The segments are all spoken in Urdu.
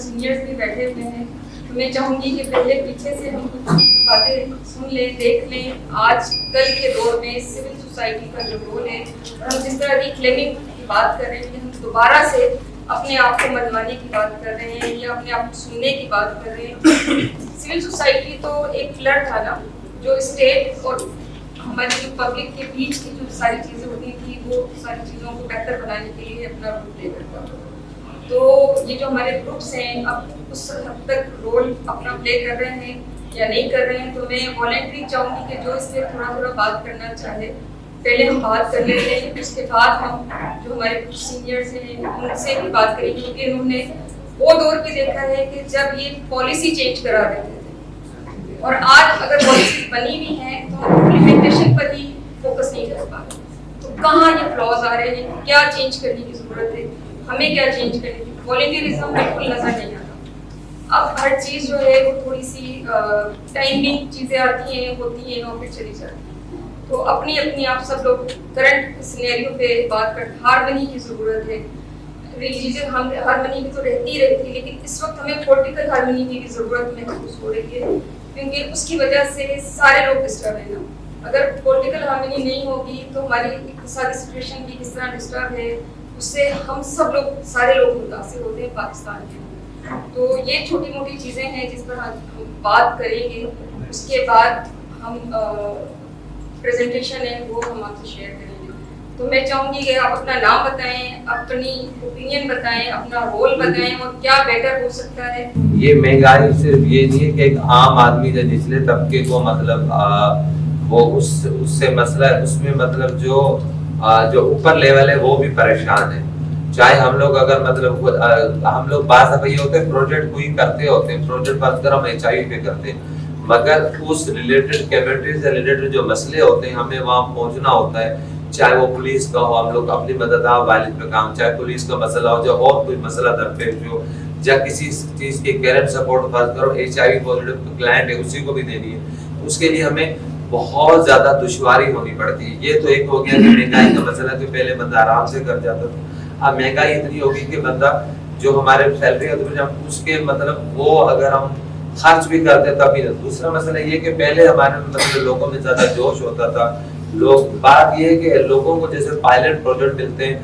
سینئرز بھی بیٹھے ہوئے ہیں. میں چاہوں گی کہ پہلے پیچھے سے ہم کچھ باتیں سن لیں, دیکھ لیں آج کل کے دور میں سول سوسائٹی کا جو رول ہے, اور ہم جس طرح ریکلیمنگ کی بات کر رہے ہیں کہ ہم دوبارہ سے اپنے آپ کو منوانے کی بات کر رہے ہیں یا اپنے آپ کو سننے کی بات کر رہے ہیں. سول سوسائٹی تو ایک پلر تھا نا, جو اسٹیٹ اور ہماری جو پبلک کے بیچ کی جو ساری چیزیں ہوتی تھیں وہ ساری چیزوں کو بہتر بنانے کے لیے اپنا رول پلے کرتا تھا. تو یہ جو ہمارے گروپس ہیں اب اس حد تک رول اپنا پلے کر رہے ہیں یا نہیں کر رہے ہیں, تو میں والنٹری چاہوں گی کہ جو اس پہ تھوڑا تھوڑا بات کرنا چاہے پہلے ہم بات کر لیتے ہیں, اس کے بعد ہم جو ہمارے کچھ سینئرز ہیں ان سے بھی بات کریں گے, کیونکہ انہوں نے وہ دور بھی دیکھا ہے کہ جب یہ پالیسی چینج کرا دیتے تھے, اور آج اگر پالیسی بنی بھی ہیں تو ہم امپلیمنٹیشن پر ہی فوکس نہیں کر پا رہے. تو کہاں یہ فلاز آ رہے ہیں, کیا چینج کرنے کی ضرورت ہے, ہمیں کیا چینج کرنے کی. والنٹیرزم بالکل نظر نہیں آتا. اب ہر چیز جو ہے وہ تھوڑی سی ٹائمنگ چیزیں آتی ہیں, ہوتی ہیں اور پھر چلی جاتی ہیں. تو اپنی اپنی آپ سب لوگ کرنٹ سینیریو پہ بات کر, ہارمنی کی ضرورت ہے. ریلیجن ہارمنی بھی تو رہتی ہی رہتی ہے, لیکن اس وقت ہمیں پولیٹیکل ہارمنی کی بھی ضرورت محسوس ہو رہی ہے, کیونکہ اس کی وجہ سے سارے لوگ ڈسٹرب ہیں نا. اگر پولیٹیکل ہارمنی نہیں ہوگی تو ہماری اقتصادی سچویشن بھی کس طرح ڈسٹرب ہے, اس سے ہم سب لوگ سارے لوگ متاثر ہوتے ہیں پاکستان کے. تو یہ چھوٹی موٹی چیزیں ہیں جس پر ہم بات کریں گے. اس کے بعد ہم پریزنٹیشن ہے وہ ہم آپ سے شیئر کریں گے. تو میں چاہوں گی کہ آپ اپنا نام بتائیں, اپنی اوپینین بتائیں, اپنا رول بتائیں اور کیا بیٹر ہو سکتا ہے. یہ مہنگائی صرف یہ نہیں ہے کہ ایک عام آدمی جو نچلے طبقے کو مطلب وہ اس سے مسئلہ ہے, اس میں مطلب جو اوپر لیول ہے وہ بھی پریشان ہے. چاہے ہم لوگ اگر مطلب ہم لوگ بعض دفعہ یہ ہوتے ہیں پروجیکٹ کوئی کرتے ہوتے ہیں, پروجیکٹ فرض کر ہم HIV پہ کرتے ہیں, مگر اس ریلیٹڈ کمیونٹی سے ریلیٹڈ جو مسئلے ہوتے ہیں ہمیں وہاں پہنچنا ہوتا ہے. چاہے وہ پولیس کا ہو, ہم لوگ اپنی مدد والد پہ کام, چاہے پولیس کا مسئلہ ہو, جو اور کوئی مسئلہ درپیش ہو, یا کسی چیز کی کرنٹ سپورٹ فرض کرو HIV پازیٹیو کلائنٹ ہے اسی کو بھی دینی ہے, اس کے لیے ہمیں بہت زیادہ دشواری ہونی پڑتی ہے. یہ تو ایک ہو گیا کہ مہنگائی کا مسئلہ, تو پہلے بندہ آرام سے کر جاتا تھا. اب مہنگائی اتنی ہوگی کہ بندہ جو ہمارے سیلری ہوتی ہے اس کے مطلب وہ اگر ہم خرچ بھی کرتے تبھی. دوسرا مسئلہ یہ کہ پہلے ہمارے مطلب لوگوں میں زیادہ جوش ہوتا تھا. بات یہ ہے کہ لوگوں کو جیسے پائلٹ پروجیکٹ ملتے ہیں,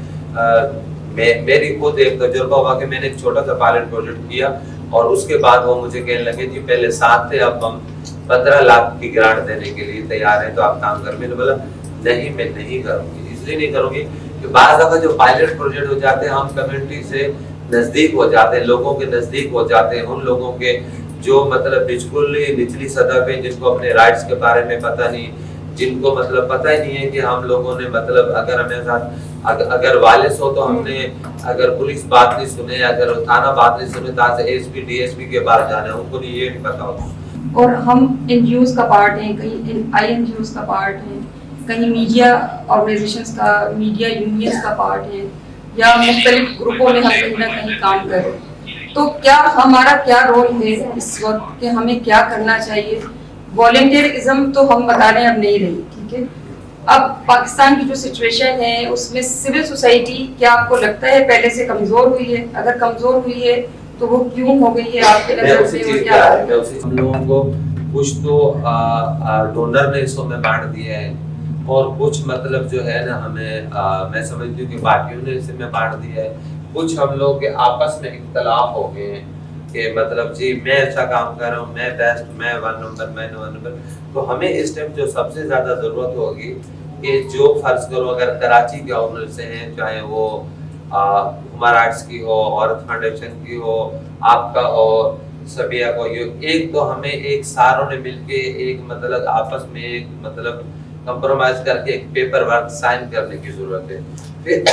میری خود ایک تجربہ ہوا کہ میں نے ایک چھوٹا سا پائلٹ پروجیکٹ کیا اور اس کے بعد وہ مجھے کہنے لگے جی پہلے 7 تھے اب ہم 15 لاکھ کی گرانٹ دینے کے لیے تیار ہیں, تو آپ کام کر. میں نے بولا نہیں, میں نہیں کروں گی. اس لیے نہیں کروں گی کہ بعض دفعہ جو پائلٹ پروجیکٹ ہو جاتے ہیں ہم کمیونٹی سے نزدیک ہو جاتے ہیں, لوگوں کے نزدیک ہو جاتے ہیں, ان لوگوں کے جو مطلب بالکل نچلی سطح پہ جن کو اپنے رائٹس کے بارے میں پتہ نہیں, جن کو مطلب پتہ ہی نہیں ہے کہ ہم لوگوں نے مطلب اگر ہمیں ساتھ اگر وائلنس ہو تو ہم نے اگر پولیس بات نہیں سنے, اگر تھانہ بات نہیں سنے, تاکہ SP DSP کے بارے جانا ہے, ان کو یہ نہیں پتا ہوتا. اور ہم NGOs کا پارٹ ہیں, کہیں INGOs کا پارٹ ہیں, کہیں میڈیا آرگنائزیشنز کا, میڈیا یونینز کا پارٹ ہے, یا مختلف گروپوں میں ہم کہیں نہ کہیں کام کر رہے ہیں. تو کیا ہمارا کیا رول ہے اس وقت کہ ہمیں کیا کرنا چاہیے. والنٹیرزم تو ہم بتا رہے ہیں اب نہیں رہی, ٹھیک ہے. اب پاکستان کی جو سچویشن ہے اس میں سول سوسائٹی کیا آپ کو لگتا ہے پہلے سے کمزور ہوئی ہے؟ اگر کمزور ہوئی ہے تو وہ کیوں ہو گئی ہے آپ کے نظر سے؟ ہم لوگوں کو کچھ تو ڈونر نے اس میں بانٹ دیا ہے, اور کچھ مطلب جو ہے نا ہمیں میں سمجھتی ہوں کہ باقیوں نے اس میں بانٹ دیا ہے. کچھ ہم لوگ کے آپس میں اختلاف ہو گئے ہیں کہ مطلب جی میں اچھا کام کر رہا ہوں, میں بیسٹ, میں 1 نمبر, میں 1 نمبر. تو ہمیں اس ٹائم جو سب سے زیادہ ضرورت ہوگی کہ جو فرض کرو اگر کراچی کے آنر سے ہیں, چاہے وہ ہیومن رائٹس کی ہو, عورت فاؤنڈیشن کی ہو, آپ کا ہو, سبیہ کو, ایک تو ہمیں ایک ساروں نے مل کے ایک مطلب آپس میں ایک مطلب کمپرومائز کر کے ایک پیپر ورک سائن کرنے کی ضرورت ہے. پھر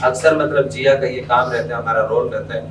اکثر مطلب جیا کا یہ کام رہتا ہے, ہمارا رول رہتا ہے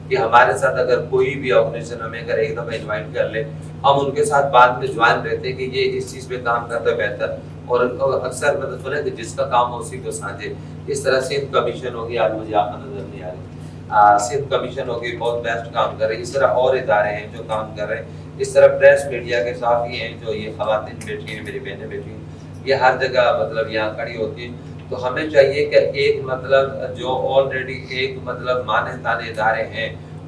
کہ ہمارے ساتھ اگر کوئی بھی آرگنائزیشن ہمیں اگر ایک دفعہ انوائٹ کر لے, ہم ان کے ساتھ بعد میں جوائن رہتے ہیں کہ یہ اس چیز پہ کام کرتا ہے بہتر, اور اکثر مطلب سنا کہ جس کا کام ہو اسی کو سانجھے. اس طرح سندھ کمیشن ہوگی, آج مجھے آپ کو نظر نہیں آ رہی, سندھ کمیشن ہوگی, بہت بیسٹ کام کر رہی ہے. اس طرح اور ادارے ہیں جو کام کر رہے ہیں. اس طرح پریس میڈیا کے صحافی ہیں, جو یہ خواتین بیٹھی ہیں, میری بہنیں بیٹھی ہیں, یہ ہر جگہ مطلب یہاں کھڑی ہوتی ہیں. تو ہمیں چاہیے کہ ایک مطلب جو آلریڈی ایک مطلب مانے تانے ادارے ہیں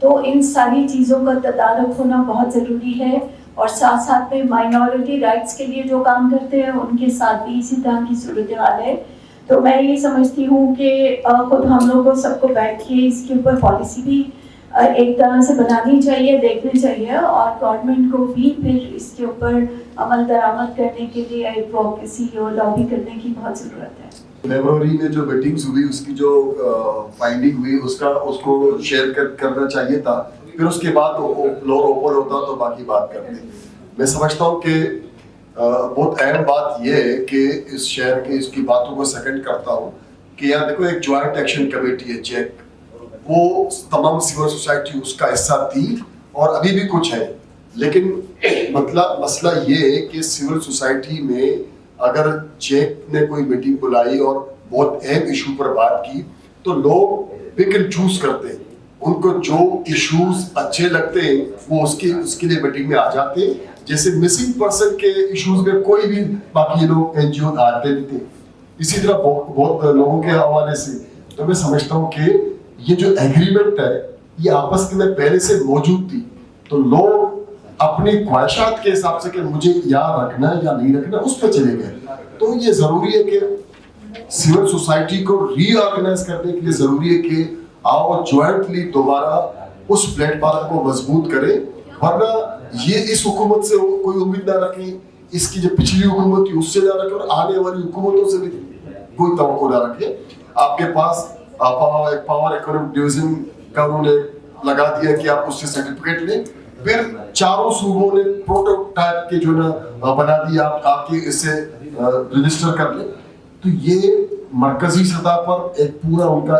تو ان ساری چیزوں کا تدارک ہونا بہت ضروری ہے، اور ساتھ ساتھ میں مائنورٹی رائٹس کے لیے جو کام کرتے ہیں ان کے ساتھ بھی اسی طرح کی صورتحال ہے. تو میں یہ سمجھتی ہوں کہ خود ہم لوگوں کو سب کو بیٹھ کے اس کے اوپر پالیسی بھی ایک طرح سے بنانی چاہیے، دیکھنی چاہیے، اور گورنمنٹ کو بھی پھر اس کے اوپر عمل درآمد کرنے کے لیے ایڈووکیسی اور لابی کرنے کی بہت ضرورت ہے. فیبروری میں جو میٹنگز ہوئی اس کی جو فائنڈنگ ہوئی اس کو شیئر کرنا چاہیے تھا، پھر اس کے بعد فلور اوپن ہوتا تو باقی بات کرتے. میں سمجھتا ہوں کہ بہت اہم بات یہ ہے کہ اس شہر کی اس کی باتوں کو سیکنڈ کرتا ہوں کہ یہاں دیکھو ایک جوائنٹ ایکشن کمیٹی ہے چیک، وہ تمام سول سوسائٹی اس کا حصہ تھی اور ابھی بھی کچھ ہے، لیکن مسئلہ یہ ہے کہ سول سوسائٹی میں اگر چیک نے کوئی میٹنگ بلائی اور بہت اہم ایشو پر بات کی تو لوگ پک اینڈ چوز کرتے ہیں، ان کو جو ایشوز اچھے لگتے ہیں وہ اس کے لیے میٹنگ میں آ جاتے ہیں. جیسے مسنگ پرسن کے ایشوز میں کوئی بھی باقی لوگ این جی او آتے نہیں تھے، اسی طرح بہت لوگوں کے حوالے سے. تو میں سمجھتا ہوں کہ یہ جو ایگریمنٹ ہے یہ آپس میں پہلے سے موجود تھی، تو لوگ اپنی خواہشات کے حساب سے کہ مجھے یاد رکھنا ہے یا نہیں رکھنا اس پہ چلے گئے. تو یہ ضروری ہے کہ سول سوسائٹی کو ری آرگنائز کرنے کے لیے ضروری ہے کہ آؤ جوائنٹلی دوبارہ اس پلیٹ فارم کو مضبوط کریں، ورنہ یہ اس حکومت سے کوئی امید نہ رکھیں، اس کی جو پچھلی حکومت تھی اس سے نہ رکھیں، اور آنے والی حکومتوں سے بھی کوئی توقع نہ رکھیں. آپ کے پاس پاور اکنامک ڈویژن کا انہوں نے لگا دیا کہ آپ اس سے سرٹیفکیٹ لیں، پھر چاروں صوبوں نے پروٹوٹائپ کے جو نا بنا دیا آپ کے اس سے رجسٹر کر لیں. تو یہ مرکزی سطح پر ایک پورا ان کا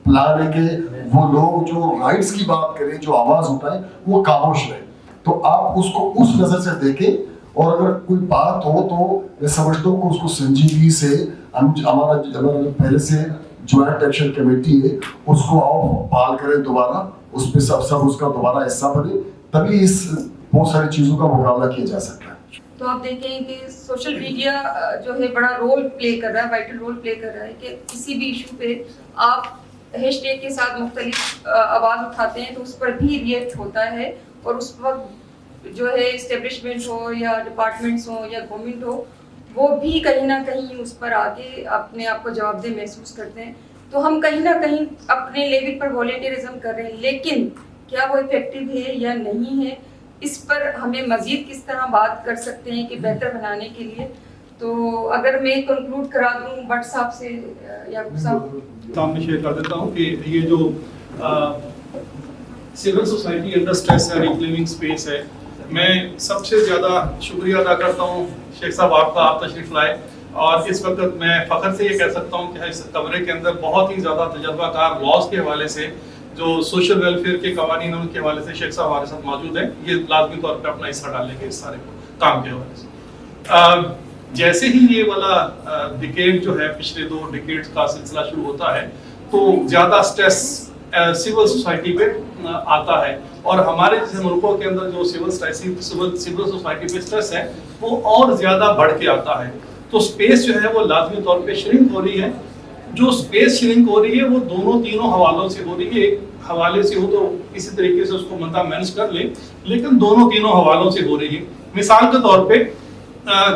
پلان ہے کہ وہ لوگ جو رائٹس کی بات کریں، جو آواز اٹھائیں، وہ خاموش رہیں. تو آپ اس کو اس نظر سے دیکھیں، اور اگر کوئی بات ہو تو میں سمجھتا ہوں کہ اس کو سنجیدگی سے ہمارا جو پہلے سے جوائنٹ ایکشن کمیٹی ہے اس کو آؤ بحال کریں دوبارہ، اس پہ سب اس کا دوبارہ حصہ بنے، تبھی اس بہت ساری چیزوں کا مقابلہ کیا جا سکتا ہے. تو آپ دیکھیں کہ سوشل میڈیا جو ہے بڑا رول پلے کر رہا ہے، وائٹل رول پلے کر رہا ہے کہ کسی بھی ایشو پہ آپ ہیش ٹیگ کے ساتھ مختلف آواز اٹھاتے ہیں تو اس پر بھی ریئیکٹ ہوتا ہے، اور اس وقت جو ہے اسٹیبلشمنٹ ہو یا ڈپارٹمنٹس ہوں یا گورنمنٹ ہو، وہ بھی کہیں نہ کہیں اس پر آگے اپنے آپ کو جواب دہ محسوس کرتے ہیں. تو ہم کہیں نہ کہیں اپنے لیول پر والنٹیرزم کر رہے ہیں، لیکن کیا وہ افیکٹو ہے یا نہیں ہے، اس پر ہمیں مزید کس طرح بات کر سکتے ہیں کہ بہتر بنانے کے لیے. تو اگر میں کنکلوڈ کرا دوں بٹ صاحب سے یا صاحب سامنے شیئر کر دیتا ہوں کہ یہ جو سول سوسائٹی انڈر اسٹریس ہے، ریکلیمنگ اسپیس ہے، میں سب سے زیادہ شکریہ ادا کرتا ہوں شیخ صاحب آپ کا، آپ تشریف لائے. اور اس وقت میں فخر سے یہ کہہ سکتا ہوں کہ اس کمرے کے اندر بہت ہی زیادہ تجربہ کار لاس کے حوالے سے، جو سوشل ویلفیئر کے قوانین ان کے حوالے سے شیخ صاحب ہمارے ساتھ موجود ہیں. یہ لازمی طور پہ اپنا حصہ ڈالیں گے اس سارے کام کے حوالے سے. جیسے ہی یہ والا ڈیکیڈ جو ہے، پچھلے 2 ڈیکیڈز کا سلسلہ شروع ہوتا ہے تو زیادہ سٹریس سول سوسائٹی پہ آتا ہے، اور ہمارے جیسے ملکوں کے اندر جو سول سوسائٹی پہ سٹریس ہے وہ اور زیادہ بڑھ کے آتا ہے. تو سپیس جو ہے وہ لازمی طور پہ شرنک ہو رہی ہے. جو سپیس شرنک ہو رہی ہے وہ تینوں حوالوں سے ہو رہی ہے. ایک حوالے سے ہو تو اسی طریقے سے اس کو بندہ مینج کر لے، لیکن تینوں حوالوں سے ہو رہی ہے. مثال کے طور پہ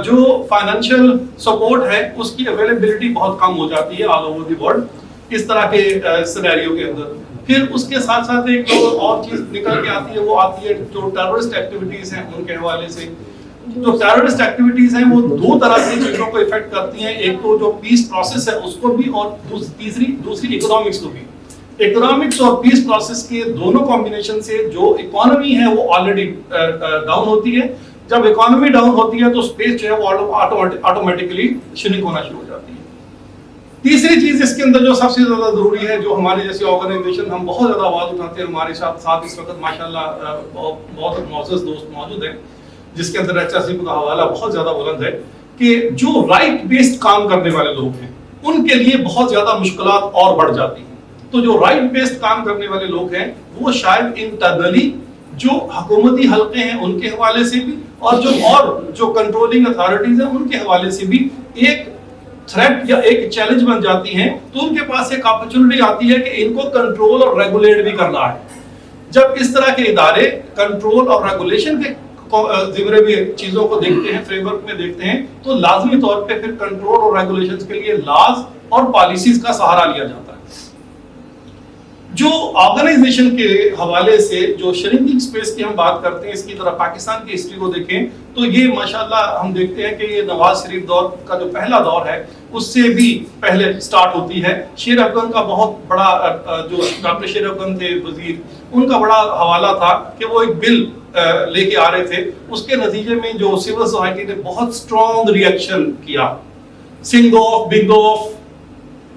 جو فائنینشیل سپورٹ ہے اس کی اویلیبلٹی بہت کم ہو جاتی ہے آل اوور دی ورلڈ اس طرح کے سینیریو کے اندر. پھر اس کے ساتھ ساتھ ایک اور چیز نکل کے آتی ہے، وہ آتی ہے جو ٹیررسٹ ایکٹیویٹیز ہیں ان کے حوالے سے. جو ٹیررسٹ ایکٹیویٹیز ہیں وہ 2 طرح سے چیزوں کو افیکٹ کرتی ہیں. ایک تو جو پیس پروسیس ہے اس کو بھی، اور دوسری اکنامکس کو بھی. اکنامکس اور پیس پروسیس کے دونوں کمبینیشن سے جو اکانومی ہے وہ آلریڈی ڈاؤن ہوتی ہے. جب اکانومی ڈاؤن ہوتی ہے تو اسپیس جو ہے وہ آٹومیٹکلی شرنک ہونا شروع ہو جاتی ہے. تیسری چیز اس کے اندر جو سب سے زیادہ ضروری ہے، جو ہمارے جیسے آرگنائزیشن ہم بہت زیادہ آواز اٹھاتے ہیں، ہمارے ساتھ اس وقت ماشاءاللہ بہت معزز دوست موجود ہیں جس کے اندر ایچ آر سی کا حوالہ بہت زیادہ بلند ہے، کہ جو رائٹ بیسڈ کام کرنے والے لوگ ہیں ان کے لیے بہت زیادہ مشکلات اور بڑھ جاتی ہیں. تو جو رائٹ بیسڈ کام کرنے والے لوگ ہیں وہ شاید انٹرنلی جو حکومتی حلقے ہیں ان کے حوالے سے بھی، اور جو کنٹرولنگ اتھارٹیز ہیں ان کے حوالے سے بھی ایک تھریٹ یا ایک چیلنج بن جاتی ہیں. تو ان کے پاس ایک اپرچونٹی آتی ہے کہ ان کو کنٹرول اور ریگولیٹ بھی کرنا ہے. جب اس طرح کے ادارے کنٹرول اور ریگولیشن کے ذمرے بھی چیزوں کو دیکھتے ہیں، فریم ورک میں دیکھتے ہیں، تو لازمی طور پہ پھر کنٹرول اور ریگولیشن کے لیے لاز اور پالیسیز کا سہارا لیا جاتا ہے. جو آرگنائزیشن کے حوالے سے جو شرنکنگ سپیس کی ہم بات کرتے ہیں، اس کی طرح پاکستان کی ہسٹری کو دیکھیں تو یہ ماشاءاللہ ہم دیکھتے ہیں کہ یہ نواز شریف دور کا جو پہلا دور ہے اس سے بھی پہلے سٹارٹ ہوتی ہے. شیر افغان کا بہت بڑا جو ڈاکٹر شیر افغان تھے وزیر، ان کا بڑا حوالہ تھا کہ وہ ایک بل لے کے آ رہے تھے، اس کے نتیجے میں جو سول سوسائٹی نے بہت سٹرونگ ریئیکشن کیا، سنگ آف بنگ آف،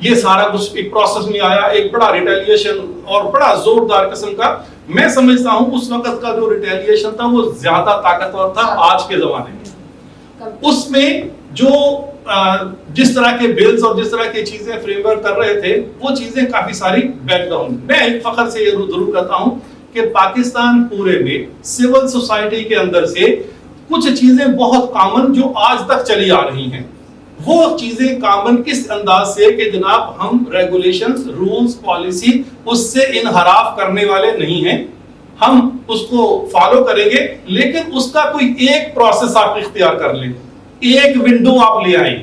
یہ سارا کچھ ایک پروسیس میں آیا، ایک بڑا ریٹیلیشن اور بڑا زوردار قسم کا. میں سمجھتا ہوں اس وقت کا جو ریٹیلیشن تھا وہ زیادہ طاقتور تھا آج کے زمانے میں. اس میں جو جس طرح کے بلز اور جس طرح کی چیزیں فریم ورک کر رہے تھے وہ چیزیں کافی ساری بیک گراؤنڈ. میں ایک فخر سے یہ ضرور کرتا ہوں کہ پاکستان پورے میں سول سوسائٹی کے اندر سے کچھ چیزیں بہت کامن جو آج تک چلی آ رہی ہیں. وہ چیزیں کامن اس انداز سے کہ جناب ہم ریگولیشنز، رولز، پالیسی اس سے انحراف کرنے والے نہیں ہیں، ہم اس کو فالو کریں گے، لیکن اس کا کوئی ایک پروسیس آپ اختیار کر لیں، ایک ونڈو آپ لے آئیں.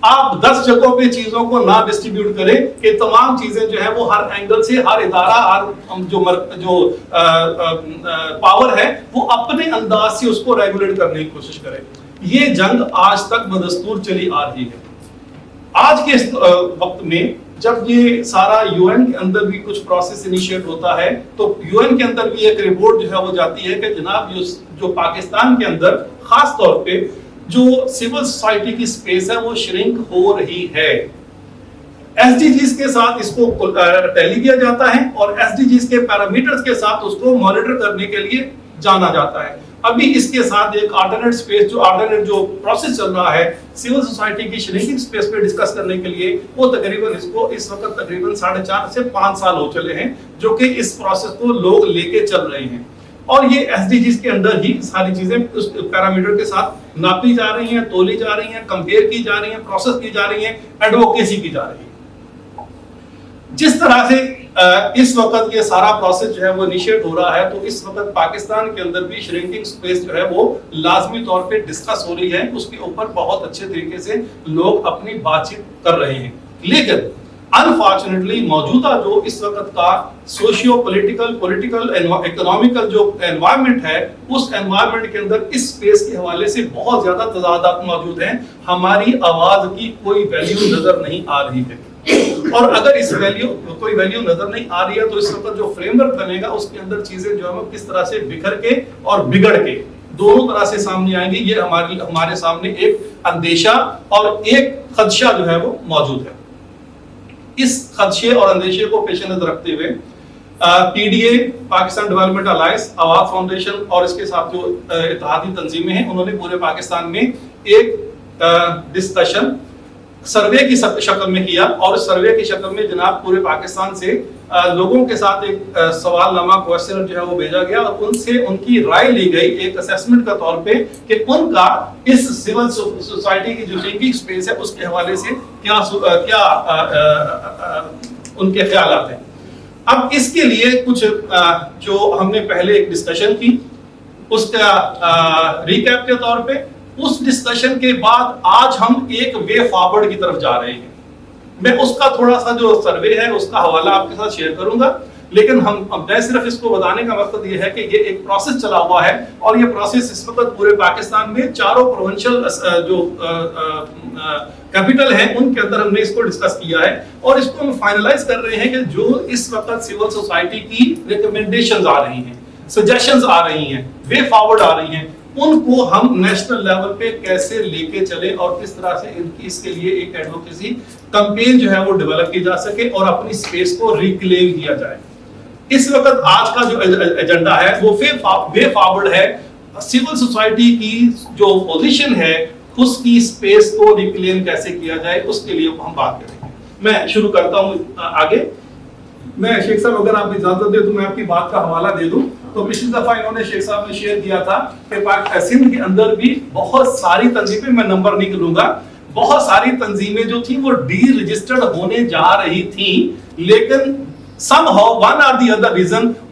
آپ 10 جگہوں پہ چیزوں کو نہ ڈسٹریبیوٹ کریں کہ تمام چیزیں جو ہے وہ ہر اینگل سے ہر ادارہ، ہر جو پاور ہے وہ اپنے انداز سے اس کو ریگولیٹ کرنے کی کوشش کرے. یہ جنگ آج تک بدستور چلی آ رہی ہے. آج کے وقت میں جب یہ سارا یو این کے اندر بھی کچھ پروسیس انیشیٹ ہوتا ہے تو یو این کے اندر بھی ایک رپورٹ جو ہے وہ جاتی ہے کہ جناب جو پاکستان کے اندر خاص طور پہ جو سول سوسائٹی کی سپیس ہے وہ شرنک ہو رہی ہے. ایس ڈی جیز کے ساتھ اس کو ٹیلی کیا جاتا ہے اور ایس ڈی جیز کے پیرامیٹرز کے ساتھ اس کو مانیٹر کرنے کے لیے جانا جاتا ہے. ابھی اس کے ساتھ ایک آلٹرنیٹ سپیس جو پروسیس چل رہا ہے سول سوسائٹی کی شرنکنگ سپیس پہ ڈسکس کرنے کے لیے، وہ تقریباً اس وقت تقریباً 4.5 سے 5 سال ہو چلے ہیں جو کہ اس پروسیس کو لوگ لے کے چل رہے ہیں. اور یہ ایس ڈی جیز کے اندر ہی ساری چیزیں اس پیرامیٹر کے ساتھ ناپی جا رہی ہیں، تولی جا رہی ہیں، کمپیئر کی جا رہی ہیں، پروسیس کی جا رہی ہیں، ایڈوکیسی کی جا رہی ہے. جس طرح سے اس وقت یہ سارا پروسیس جو ہے وہ انیشیٹ ہو رہا ہے تو اس وقت پاکستان کے اندر بھی شرنکنگ سپیس جو ہے وہ لازمی طور پہ ڈسکس ہو رہی ہے. اس کے اوپر بہت اچھے طریقے سے لوگ اپنی بات چیت کر رہے ہیں. لیکن انفارچونیٹلی موجودہ جو اس وقت کا سوشیو پولیٹیکل اکنامیکل جو انوائرمنٹ ہے اس انوائرمنٹ کے اندر اس سپیس کے حوالے سے بہت زیادہ تضادات موجود ہیں. ہماری آواز کی کوئی ویلیو نظر نہیں آ رہی ہے، اور اگر اس کوئی ویلیو نظر نہیں آ رہی ہے تو اس وقت جو فریم ورک بنے گا اس کے اندر چیزیں جو ہے کس طرح سے بکھر کے اور بگڑ کے دونوں طرح سے سامنے آئیں گی. یہ ہمارے سامنے ایک اندیشہ اور ایک خدشہ جو ہے وہ موجود ہے. اس خدشے اور اندیشے کو پیش نظر رکھتے ہوئے P D A, Pakistan development alliance, آواز فاؤنڈیشن اور اس کے ساتھ جو اتحادی تنظیمیں ہیں انہوں نے پورے پاکستان میں ایک ڈسکشن سروے کی شکل میں کیا. اور اس سروے کی شکل میں جناب پورے پاکستان سے لوگوں کے ساتھ ایک سوال نامہ کوسچن جو ہے وہ بھیجا گیا اور ان سے ان کی رائے لی گئی ایک اسیسمنٹ کا طور پہ کہ ان کا اس سول سوسائٹی کی جو شرنکنگ سپیس ہے اس کے حوالے سے کیا ان کے خیالات ہیں. اب اس کے لیے کچھ جو ہم نے پہلے ایک ڈسکشن کی اس کا ریکیپ کے طور پہ، اس ڈسکشن کے بعد آج ہم ایک وے فارورڈ کی طرف جا رہے ہیں. میں اس کا تھوڑا سا جو سروے ہے اس کا حوالہ آپ کے ساتھ شیئر کروں گا، لیکن میں صرف اس کو بتانے کا مقصد یہ ہے کہ یہ ایک پروسیس چلا ہوا ہے اور یہ پروسیس اس وقت پورے پاکستان میں چاروں پروونشل جو کیپٹل ہیں ان کے اندر ہم نے اس کو ڈسکس کیا ہے اور اس کو ہم فائنلائز کر رہے ہیں کہ جو اس وقت سول سوسائٹی کی ریکمنڈیشنز آ رہی ہیں، سجیشنز آ رہی ہیں، وے فارورڈ آ رہی ہیں، ان کو ہم نیشنل لیول پہ کیسے لے کے چلیں اور کس طرح سے اس کے لیے ایک ایڈوکیسی کمپین جو ہے وہ ڈیولپ کی جا سکے اور اپنی سپیس کو ریکلیم کیا جائے. اس وقت آج کا جو ایجنڈا ہے وہ وے فارورڈ ہے. سول سوسائٹی کی جو پوزیشن ہے اس کی سپیس کو ریکلیم کیسے کیا جائے اس کے لیے ہم بات کریں گے. میں شروع کرتا ہوں آگے. میں شیخ صاحب اگر آپ اجازت دیں تو میں آپ کی بات کا حوالہ دے دوں. تو پچھلی دفعہ انہوں نے شیخ صاحب نے شیئر کیا تھا کہ سندھ کے اندر بھی بہت ساری تنظیمیں، میں نمبر نہیں لوں گا، بہت ساری تنظیمیں جو تھیں وہ ڈی رجسٹرڈ ہونے جا رہی تھیں، لیکن somehow one or the other reason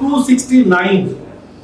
269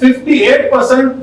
58%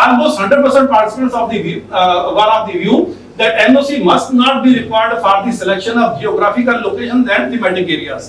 Almost 100% participants of the were of the view that NOC must not be required for the selection of geographical locations and thematic areas.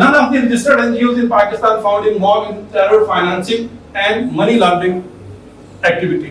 none of the registered NGOs in Pakistan found involved in terror financing and money laundering activity।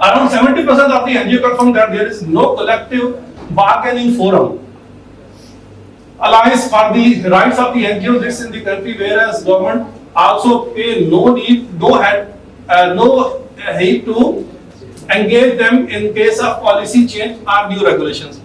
Around 70% of the NGO confirmed that there is no collective bargaining forum alliance for the rights of the NGOs in the country, whereas government also pay no heed to engage them in case of policy change or new regulations।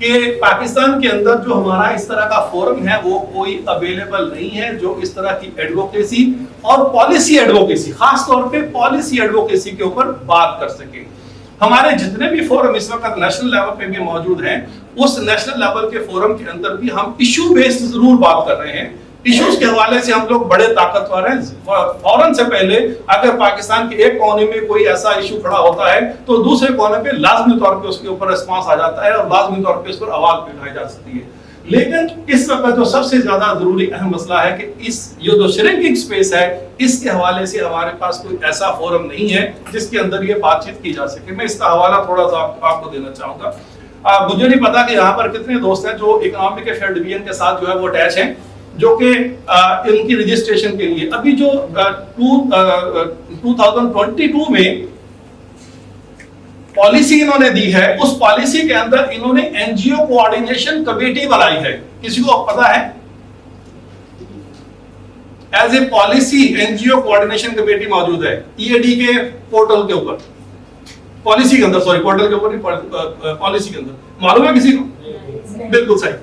کہ پاکستان کے اندر جو ہمارا اس طرح کا فورم ہے وہ کوئی اویلیبل نہیں ہے جو اس طرح کی ایڈوکیسی اور پالیسی ایڈوکیسی، خاص طور پہ پالیسی ایڈوکیسی کے اوپر بات کر سکے. ہمارے جتنے بھی فورم اس وقت نیشنل لیول پہ بھی موجود ہیں، اس نیشنل لیول کے فورم کے اندر بھی ہم ایشو بیسڈ ضرور بات کر رہے ہیں. ایشوز کے حوالے سے ہم لوگ بڑے طاقتور ہیں. فوراً سے پہلے اگر پاکستان کے ایک کونے میں کوئی ایسا ایشو کھڑا ہوتا ہے تو دوسرے کونے پہ لازمی طور پہ اس کے اوپر رسپانس آ جاتا ہے اور لازمی طور پہ اس پر آواز بھی اٹھائی جا سکتی ہے. لیکن اس وقت جو سب سے زیادہ ضروری اہم مسئلہ ہے کہ یہ جو شرنکنگ سپیس ہے اس کے حوالے سے ہمارے پاس کوئی ایسا فورم نہیں ہے جس کے اندر یہ بات چیت کی جا سکے. میں اس کا حوالہ تھوڑا سا آپ کو دینا چاہوں گا. مجھے نہیں پتا کہ یہاں پر کتنے دوست ہیں جو اکنامک افیئر ڈویژن کے ساتھ جو ہے وہ اٹیچ ہیں، جو کہ ان کی رجسٹریشن کے لیے ابھی جو 2022 میں پالیسی انہوں نے دی ہے، اس پالیسی کے اندر انہوں نے N G O coordination committee بنائی ہے. کسی کو پتا ہے؟ As a policy N G O coordination committee موجود ہے ای اے ڈی کے پورٹل کے اوپر، پالیسی کے اندر، سوری پورٹل کے اوپر، پالیسی کے اندر. معلوم ہے کسی کو؟ بالکل صحیح.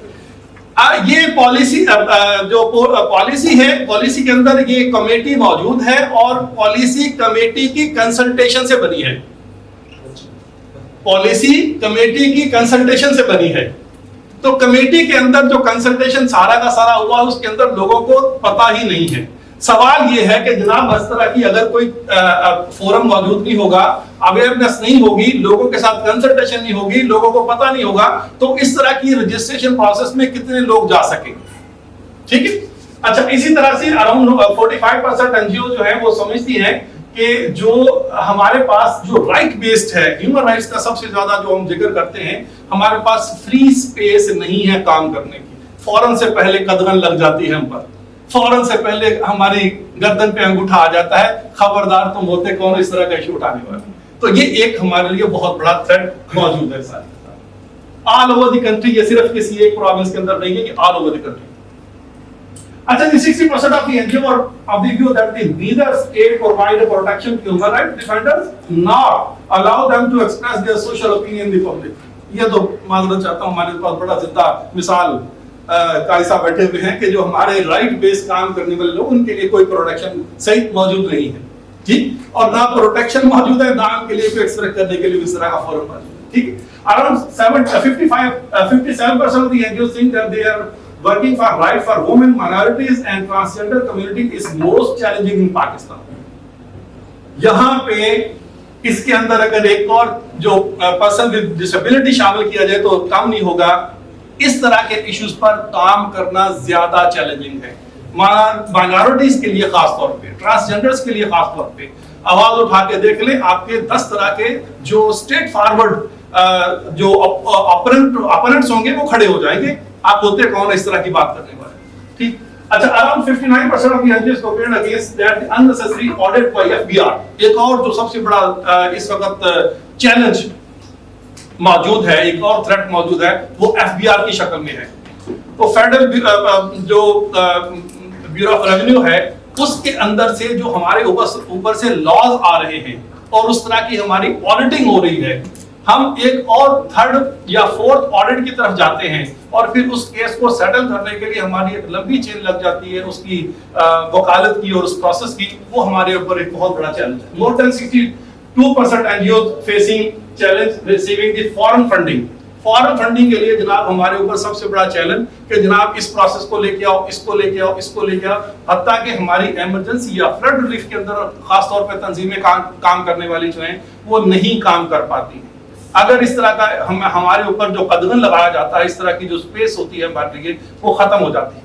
یہ پالیسی جو پالیسی ہے، پالیسی کے اندر یہ کمیٹی موجود ہے اور پالیسی کمیٹی کی کنسلٹیشن سے بنی ہے. پالیسی کمیٹی کی کنسلٹیشن سے بنی ہے. تو کمیٹی کے اندر جو کنسلٹیشن سارا کا سارا ہوا اس کے اندر لوگوں کو پتہ ہی نہیں ہے. سوال یہ ہے کہ جناب اس طرح کی اگر کوئی فورم موجود نہیں ہوگا، اویئرنیس نہیں ہوگی، لوگوں کے ساتھ کنسلٹیشن نہیں ہوگی، لوگوں کو پتہ نہیں ہوگا، تو اس طرح کی رجسٹریشن پروسیس میں کتنے لوگ جا سکیں گے؟ ٹھیک ہے. اچھا، اسی طرح سے اراؤنڈ 45% این جی او جو ہے وہ سمجھتی ہیں کہ جو ہمارے پاس جو رائٹ بیسڈ ہے، ہیومن رائٹس کا سب سے زیادہ جو ہم ذکر کرتے ہیں، ہمارے پاس فری اسپیس نہیں ہے کام کرنے کی. فوراً سے پہلے قدغن لگ جاتی ہے ہم پر، فوراً سے پہلے ہماری گردن پہ انگوٹھا آ جاتا ہے، خبردار تم ہوتے کون اس طرح کا ایشو اٹھانے والے. تو یہ ایک ہمارے لیے بہت بڑا تھریٹ موجود ہے سارے آل اوور دی کنٹری. یہ صرف کسی ایک پروونس کے اندر نہیں ہے، یہ آل اوور دی کنٹری. اچھا جی، 60% of the NGO are of the view that neither state provide a protection to human rights defenders nor allow them to express their social opinion in the public. یہ تو معذرت چاہتا ہوں، ہمارے پاس بڑا زندہ مثال قائصہ بیٹھے ہوئے ہیں کہ جو ہمارے رائٹ بیس کام کرنے والے لوگ، ان کے لیے کوئی پروٹیکشن صحیح موجود نہیں ہے. ٹھیک، اور نہ پروٹیکشن موجود ہے، نہ ان کے لیے کوئی ایکسپریس کرنے کے لیے اس طرح کا فورم موجود ہے. ٹھیک ہے. Around 57% of the NGOs think that they are working for right for women, minorities and transgender community is most challenging in Pakistan. یہاں پہ اس کے اندر اگر ایک اور جو پرسن ود ڈسیبلٹی شامل کیا جائے تو کم نہیں ہوگا. اس طرح کے ایشوز پر کام کرنا زیادہ چیلنجنگ ہے. مائنورٹیز کے لیے خاص طور پہ، ٹرانسجینڈرز کے لیے خاص طور پہ آواز اٹھا کے دیکھ لیں، آپ کے 10 طرح کے جو اسٹریٹ فارورڈ جو اپوننٹس ہوں گے وہ کھڑے ہو جائیں گے. آپ ہوتے کون اس طرح کی بات کرنے والے؟ ٹھیک. اچھا، around 59% of the NGOs campaign against that unnecessary audit by FBR. ایک اور جو سب سے بڑا اس وقت چیلنج موجود ہے، ایک اور تھریٹ موجود ہے، وہ FBR کی شکل میں ہے. وہ فیڈرل جو بیورو آف ریونیو ہے، اس کے اندر سے جو ہمارے اوپر سے لاز آ رہے ہیں اور اس طرح کی ہماری آڈیٹنگ ہو رہی ہے، ہم ایک اور 3rd یا 4th آڈٹ کی طرف جاتے ہیں اور پھر اس کیس کو سیٹل کرنے کے لیے ہماری ایک لمبی چین لگ جاتی ہے اس کی وکالت کی اور اس پروسیس کی. وہ ہمارے اوپر ایک بہت بڑا چیلنج ہے. More than 62% NGOs facing challenge receiving the foreign funding. Foreign funding کے لیے جناب ہمارے اوپر سب سے بڑا چیلنج کہ جناب اس پروسیس کو لے کے آؤ، اس کو لے کے آؤ، اس کو لے کے آؤ. حتیٰ کہ ہماری ایمرجنسی یا فلڈ ریلیف کے اندر خاص طور پہ تنظیمیں کام کرنے والی جو ہیں وہ نہیں کام کر پاتی ہیں. اگر اس طرح کا ہمارے اوپر جو قدغن لگایا جاتا ہے، اس طرح کی جو سپیس ہوتی ہے ہمارے لیے، وہ ختم ہو جاتی ہے.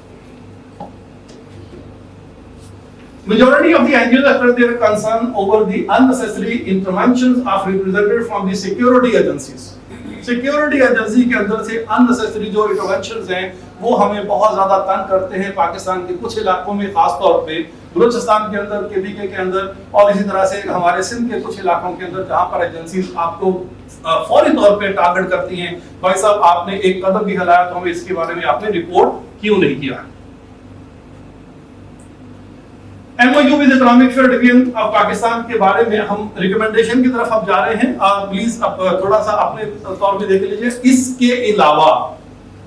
Majority of the NGOs express their concern over the unnecessary interventions of representatives from the security agencies. Security agency کے اندر سے unnecessary جو انٹروینشنز ہیں وہ ہمیں بہت زیادہ تنگ کرتے ہیں. پاکستان کے کچھ علاقوں میں، خاص طور پہ بلوچستان کے اندر، KPK کے اندر، اور اسی طرح سے ہمارے سندھ کے کچھ علاقوں کے اندر جہاں پر ایجنسیز آپ کو فوری طور پہ ٹارگٹ کرتی ہیں، بھائی صاحب آپ نے ایک قدم بھی ہلایا تو ہمیں اس کے بارے میں آپ نے رپورٹ کیوں نہیں کیا. MOU with Economic Affairs Division of Pakistan کے بارے میں ہم ریکمنڈیشن کی طرف اب جا رہے ہیں. پلیز اب تھوڑا سا اپنے طور پہ دیکھ لیجیے. اس کے علاوہ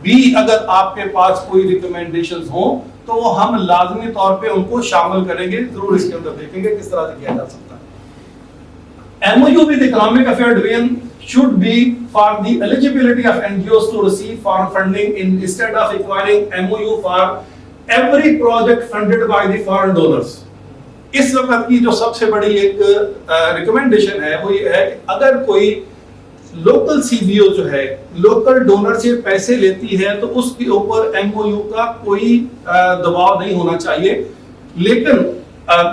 بھی اگر آپ کے پاس کوئی ریکمنڈیشنز ہوں تو وہ ہم لازمی طور پہ ان کو شامل کریں گے. ضرور اس کے اندر دیکھیں گے کس طرح سے کیا جا سکتا ہے. MOU with Economic Affairs Division should be for the eligibility of NGOs to receive foreign funding instead of requiring MOU for every project funded by the foreign donors. اس وقت کی جو سب سے بڑی ایک ریکمنڈیشن ہے وہ یہ ہے کہ اگر کوئی لوکل CBO جو ہے لوکل ڈونر سے پیسے لیتی ہے تو اس کے اوپر MOU کا کوئی دباؤ نہیں ہونا چاہیے. لیکن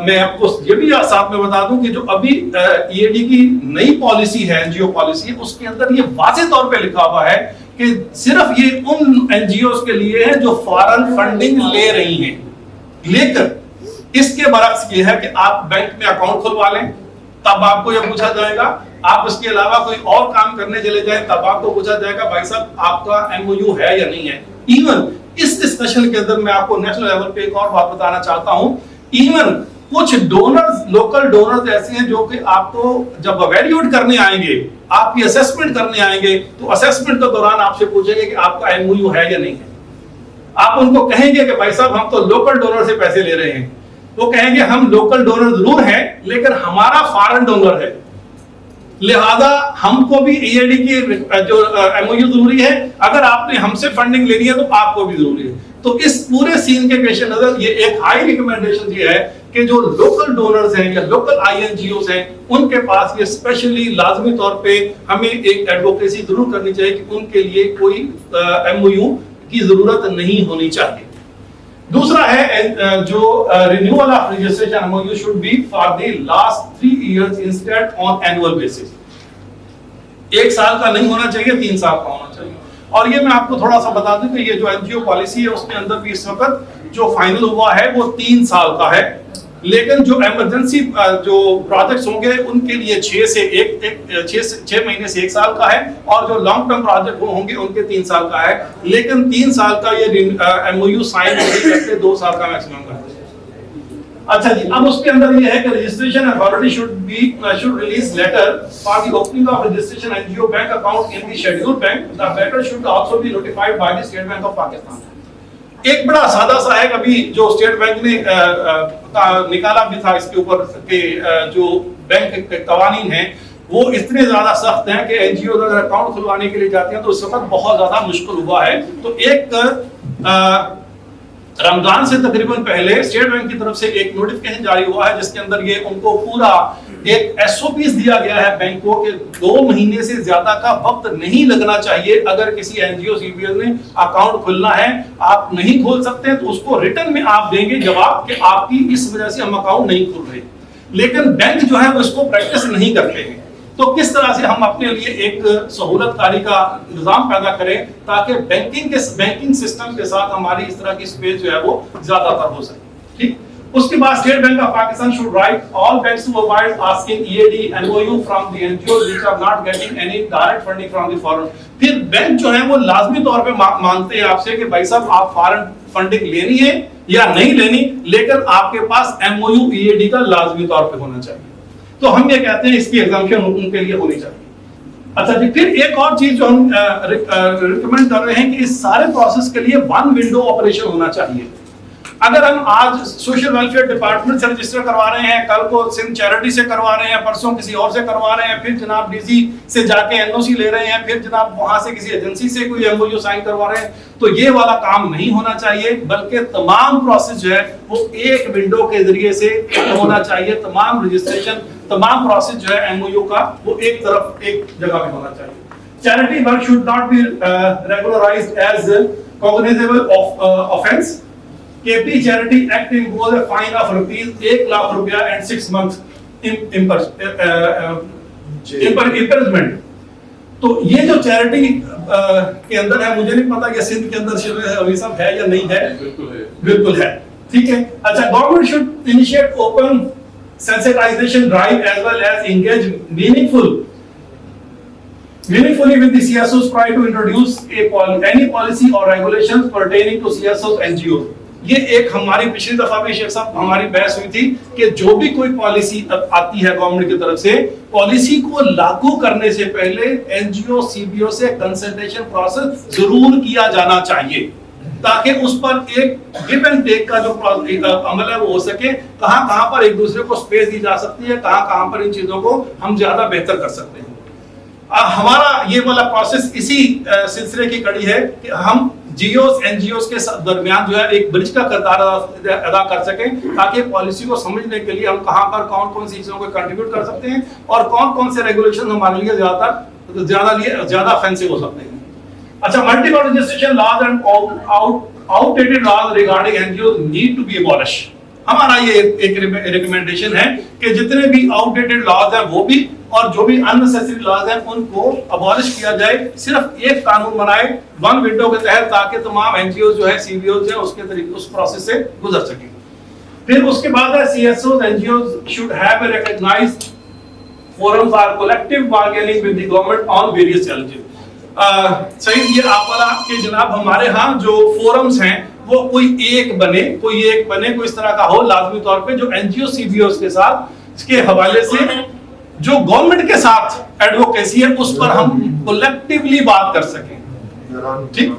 میں آپ کو یہ بھی ساتھ میں بتا دوں کہ جو ابھی EAD کی نئی پالیسی ہے NGO پالیسی, اس کے اندر یہ واضح طور پہ لکھا ہوا ہے کہ صرف یہ ان NGOs کے لیے ہے جو فارن فنڈنگ لے رہی ہیں. لیکن اس کے برعکس یہ ہے کہ آپ بینک میں اکاؤنٹ کھلوا لیں تب آپ کو یہ پوچھا جائے گا. آپ اس کے علاوہ کوئی اور کام کرنے چلے جائیں تب آپ کو پوچھا جائے گا بھائی صاحب آپ کا MOU ہے یا نہیں ہے. ایون اس ڈسکشن کے اندر میں آپ کو نیشنل لیول پہ ایک اور بات بتانا چاہتا ہوں. ایون کچھ ڈونرز لوکل ڈونرز ایسے ہیں جو کہ آپ کو جب ایویلیویٹ کرنے آئیں گے, آپ کی اسیسمنٹ کرنے آئیں گے تو اسیسمنٹ کے دوران آپ سے پوچھیں گے کہ آپ کا MOU ہے یا نہیں ہے. آپ ان کو کہیں گے کہ بھائی صاحب ہم تو لوکل ڈونر سے پیسے لے رہے ہیں. وہ کہیں گے ہم لوکل ڈونر ضرور ہیں لیکن ہمارا فارن ڈونر ہے, لہذا ہم کو بھی EAD کی جو MOU ضروری ہے. اگر آپ نے ہم سے فنڈنگ لینی ہے تو آپ کو بھی ضروری ہے. تو اس پورے سین کے پیش نظر یہ ایک ہائی ریکمنڈیشن یہ ہے کہ جو لوکل ڈونرز ہیں یا لوکل INGOs ہیں ان کے پاس یہ اسپیشلی لازمی طور پہ ہمیں ایک ایڈوکیسی ضرور کرنی چاہیے کہ ان کے لیے کوئی MOU کی ضرورت نہیں ہونی چاہیے. دوسرا ہے جو renewal of registration MOU should be for the last 3 years instead on annual basis. 1 سال کا نہیں ہونا چاہیے, 3 سال کا ہونا چاہیے. اور یہ میں آپ کو تھوڑا سا بتا دوں کہ یہ جو NGO پالیسی ہے اس کے اندر بھی اس وقت جو فائنل ہوا ہے وہ 3 سال کا ہے. لیکن جو ایمرجنسی جو پروجیکٹس ہوں گے ان کے لیے 6 مہینے سے 1 سال کا ہے, اور جو لانگ ٹرم پروجیکٹ ہوں گے ان کے 3 سال کا ہے. لیکن 3 سال کا یہ MOU سائن نہیں کرتے, 2 سال کا میکسیمم کا ہے. اچھا جی, اب اس کے اندر یہ ہے کہ registration authority should release letter for the opening of registration NGO bank account in the scheduled bank. The letter should also be notified by the State Bank of Pakistan. ایک بڑا سادہ سا ہے, کبھی جو اسٹیٹ بینک نے نکالا بھی تھا اس کے اوپر کہ جو بینک کے قوانین ہیں وہ اتنے زیادہ سخت ہیں کہ NGO اگر اکاؤنٹ کھلوانے کے لیے جاتے ہیں تو اس وقت بہت زیادہ مشکل ہوا ہے. تو ایک رمضان سے تقریباً پہلے اسٹیٹ بینک کی طرف سے ایک نوٹیفکیشن جاری ہوا ہے جس کے اندر یہ ان کو پورا ایک SOPs دیا گیا ہے بینک کو کہ 2 مہینے سے زیادہ کا وقت نہیں لگنا چاہیے. اگر کسی NGO CBL نے اکاؤنٹ کھولنا ہے, آپ نہیں کھول سکتے تو اس کو ریٹن میں آپ دیں گے جواب کہ آپ کی اس وجہ سے ہم اکاؤنٹ نہیں کھول رہے. لیکن بینک جو ہے وہ اس کو پریکٹس نہیں کرتے ہیں. تو کس طرح سے ہم اپنے لیے ایک سہولت کاری کا نظام پیدا کریں تاکہ بینکنگ سسٹم کے ساتھ ہماری اس طرح کی سپیس جو ہے وہ زیادہ تر ہو سکے. ٹھیک, اس کے بعد state bank of Pakistan should write all banks to avoid asking EAD MOU from the NGOs which are not getting any direct funding from the foreign. پھر بینک جو ہے وہ لازمی طور پہ مانگتے ہیں آپ سے کہ بھائی صاحب آپ فارن فنڈنگ لینی ہے یا نہیں لینی, لیکن آپ کے پاس MOU EAD کا لازمی طور پہ ہونا چاہیے. تو ہم یہ کہتے ہیں اس کی ایگزامپشن ان کے لیے ہونی چاہیے. اچھا جی, پھر ایک اور چیز جو ہم ریکمینڈ کر رہے ہیں کہ اس سارے پروسیس کے لیے 1 ونڈو آپریشن ہونا چاہیے. اگر ہم آج سوشل ویلفیئر ڈپارٹمنٹ سے رجسٹر کروا رہے ہیں, کل کو سندھ چیریٹی سے کروا رہے ہیں, پرسوں کسی اور سے کروا رہے ہیں, پھر جناب DG سے جا کے NOC لے رہے ہیں, پھر جناب وہاں سے کسی ایجنسی سے کوئی MOU سائن کروا رہے ہیں, تو یہ والا کام نہیں ہونا چاہیے. بلکہ تمام پروسیس جو ہے وہ ایک ونڈو کے ذریعے سے ہونا چاہیے. تمام رجسٹریشن, تمام پروسیس جو ہے MOU کا وہ ایک طرف ایک جگہ پہ ہونا چاہیے. Charity work should not be regularized as cognizable offence. KP Charity Act imposes a fine of ₹1 lakh and 6 months imprisonment. تو یہ جو چیریٹی کے اندر ہے, مجھے نہیں پتا کہ سندھ کے اندر ابھی سب ہے یا نہیں ہے. بالکل ہے. ٹھیک ہے. اچھا, government should initiate open sensitization drive as well as engage meaningfully with the CSOs prior to introduce any policy or regulations pertaining to CSOs NGOs. یہ ایک ہماری پچھلی دفعہ بھی شیخ صاحب ہماری بحث ہوئی تھی کہ جو بھی کوئی پالیسی آتی ہے گورنمنٹ کی طرف سے، پالیسی کو لاگو کرنے سے پہلے N G O C B او سے کنسلٹیشن پروسیس ضرور کیا جانا چاہیے، تاکہ اس پر ایک گیو اینڈ ٹیک کا جو عمل ہے وہ ہو سکے، کہاں کہاں پر ایک دوسرے کو سپیس دی جا سکتی ہے، کہاں کہاں پر ان چیزوں کو ہم زیادہ بہتر کر سکتے ہیں۔ ہمارا یہ والا پروسیس اسی سلسلے کی کڑی ہے کہ ہم G Os N G Os کے درمیان جو ہے ایک برج کا کردار ادا کر سکیں، تاکہ پالیسی کو سمجھنے کے لیے ہم کہاں پر کون کون سی چیزوں کو کنٹریبیوٹ کر سکتے ہیں اور کون کون سے ریگولیشن ہمارے لیے زیادہ افینسو ہو سکتے ہیں۔ اچھا، multiple registration laws and outdated laws regarding N G Os need to be abolish. ہمارا یہ ایک ریکمینڈیشن ہے کہ جتنے بھی آؤٹ ڈیٹڈ لاز ہیں وہ بھی اور جو بھی اننیسیسری لاز ہیں ان کو ابالش کیا جائے، صرف ایک قانون بنائے ون ونڈو کے تحت، تاکہ تمام این جی اوز جو ہے سی بی اوز ہیں اس کے طریقے اس پروسیس سے گزر سکیں۔ پھر اس کے بعد ہے C S Os N G Os should have a recognized forum for collective bargaining with the government on various challenges. صحیح، یہ آپ والا کہ جناب ہمارے ہاں جو فورمز ہیں وہ کوئی ایک بنے کوئی اس طرح کا ہو لازمی طور پہ، جو N G O C be Os کے ساتھ اس کے حوالے سے جو گورنمنٹ کے ساتھ ایڈوکیسی ہے اس پر ہم کولیکٹیولی بات کر سکیں۔ ٹھیک،